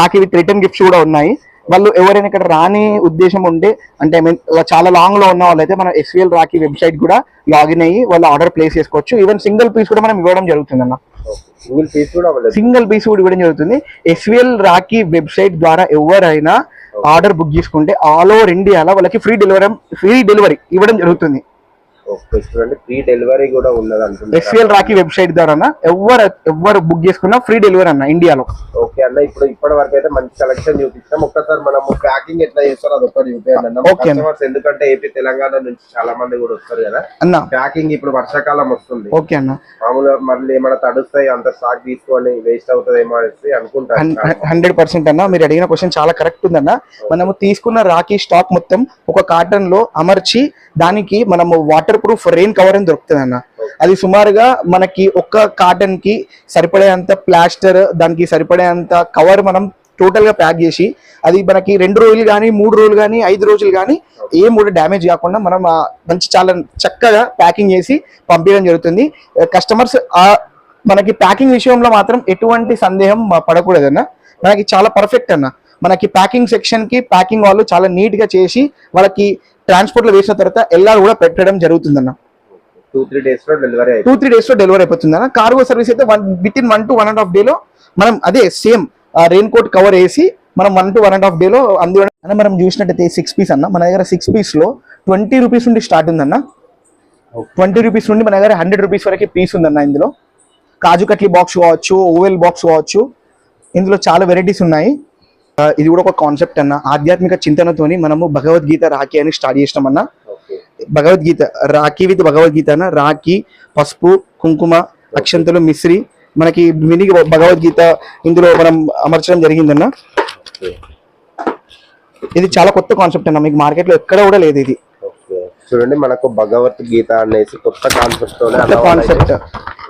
రాఖీ విత్ రిటర్న్ గిఫ్ట్స్ కూడా ఉన్నాయి. వాళ్ళు ఎవరైనా ఇక్కడ రాని ఉద్దేశం ఉంటే అంటే I mean, చాలా లాంగ్ లో ఉన్న వాళ్ళైతే మన SVL రాఖీ వెబ్సైట్ కూడా లాగిన్ అయ్యి వాళ్ళు ఆర్డర్ ప్లేస్ చేసుకోవచ్చు. ఈవెన్ సింగిల్ పీస్ కూడా మనం ఇవ్వడం జరుగుతుంది అన్న. సింగిల్ పీస్ కూడా అవ్వలేదు. సింగిల్ పీస్ కూడా ఇవ్వడం జరుగుతుంది. SVL రాఖీ వెబ్సైట్ ద్వారా ఎవరైనా ఆర్డర్ బుక్ చేసుకుంటే ఆల్ ఓవర్ ఇండియాలో వాళ్ళకి ఫ్రీ డెలివరీ ఇవ్వడం జరుగుతుంది. చూడండి ఫ్రీ డెలివరీ కూడా ఉన్నది అంటున్నారు. SVL రాఖీ వెబ్సైట్ ద్వారా ఎవరు బుక్ చేసుకున్నా ఫ్రీ డెలివరీ అన్న ఇండియాలో. ఓకే అన్న, ఇప్పటి వరకు అయితే మంచి కలెక్షన్ చూపించాం. ఒక్కసారి మనము ప్యాకింగ్ ఎట్లా చేస్తారో అది ఒక్కటి చూపించండి అన్న. ఓకే అన్న. కస్టమర్స్ ఎందుకంటే ఏపీ తెలంగాణ నుంచి చాలా మంది కూడా వస్తారు కదా అన్న. ప్యాకింగ్ ఇప్పుడు వర్షాకాలం వస్తుంది. ఓకే అన్న. మామూలుగా మళ్ళీ ఏమైనా తడుస్తాయి అంత స్టాక్ తీసుకొని వేస్ట్ అవుతుంది ఏమో అనేసి అనుకుంటారు. 100% అన్న, మీరు అడిగిన క్వశ్చన్ చాలా కరెక్ట్ ఉందన్న. మనము తీసుకున్న రాఖీ స్టాక్ మొత్తం ఒక కార్టన్ లో అమర్చి దానికి మనము వాటర్ ప్రూఫ్ రెయిన్ కవర్ అని దొరుకుతుంది అన్న. అది సుమారుగా మనకి ఒక్క కాటన్ కి సరిపడేంత ప్లాస్టర్, దానికి సరిపడేంత కవర్ మనం టోటల్ గా ప్యాక్ చేసి అది మనకి 2 రోజులు కానీ 3 రోజులు కానీ 5 రోజులు కానీ ఏం కూడా డ్యామేజ్ కాకుండా మనం మంచి చాలా చక్కగా ప్యాకింగ్ చేసి పంపించడం జరుగుతుంది. కస్టమర్స్ మనకి ప్యాకింగ్ విషయంలో మాత్రం ఎటువంటి సందేహం పడకూడదు అన్న. మనకి చాలా పర్ఫెక్ట్ అన్న. మనకి ప్యాకింగ్ సెక్షన్ కి ప్యాకింగ్ వాళ్ళు చాలా నీట్ గా చేసి వాళ్ళకి ట్రాన్స్పోర్ట్ లో వేసిన తర్వాత ఎలా కూడా పెట్టడం జరుగుతుంది అన్న. 2-3 days లో డెలివరీ 2-3 days లో డెలివరీ అయిపోతుంది అన్న. కార్గో సర్వీస్ అయితే విత్ ఇన్ 1 to 1.5 day లో మనం అదే సేమ్ రెయిన్ కోట్ కవర్ వేసి మనం 1 to 1.5 day లో అందులో మనం చూసినట్టయితే 6 పీస్ అన్న. మన దగ్గర 6 పీస్ లో 20 రూపీస్ నుండి స్టార్ట్ ఉందన్న. 20 రూపీస్ నుండి మన దగ్గర 100 రూపీస్ వరకు పీస్ ఉందన్న. ఇందులో కాజు కట్లీ బాక్స్ కావచ్చు, ఓవెల్ బాక్స్ కావచ్చు, ఇందులో చాలా వెరైటీస్ ఉన్నాయి. ఇది కూడా ఒక కాన్సెప్ట్ అన్న. ఆధ్యాత్మిక చింతనతోని మనము భగవద్గీత రాఖీ అని స్టార్ట్ చేసినామన్న. భగవద్గీత రాఖీ విత్ భగవద్గీత అన్న. రాఖీ, పసుపు, కుంకుమ, అక్షంతలు, మిశ్రి, మనకి మినీ భగవద్గీత ఇందులో మనం అమర్చడం జరిగిందన్న. ఇది చాలా కొత్త కాన్సెప్ట్ అన్న, మీకు మార్కెట్ లో ఎక్కడ కూడా లేదు ఇది. చూడండి మనకు భగవద్గీత అనేసి కొత్త కాన్సెప్ట్ తోనే కాన్సెప్ట్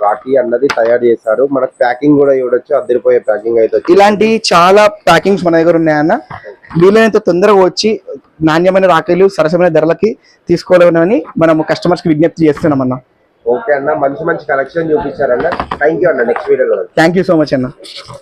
రాఖీ అన్నది తయారు చేశారు. మనకు ప్యాకింగ్ కూడా చూడొచ్చు, అదిరిపోయే ప్యాకింగ్ అయితే. ఇలాంటి చాలా ప్యాకింగ్స్ మన దగ్గర ఉన్నాయన్న. వీలైనంత తొందరగా వచ్చి నాణ్యమైన రాఖీలు సరసమైన ధరలకి తీసుకోవాలని మనం కస్టమర్స్ కి విజ్ఞప్తి చేస్తున్నాం అన్న. ఓకే అన్న, మంచి కలెక్షన్ చూపించారన్న. థ్యాంక్ యూ అన్న. నెక్స్ట్ వీడియోలో థ్యాంక్ యూ సో మచ్ అన్న.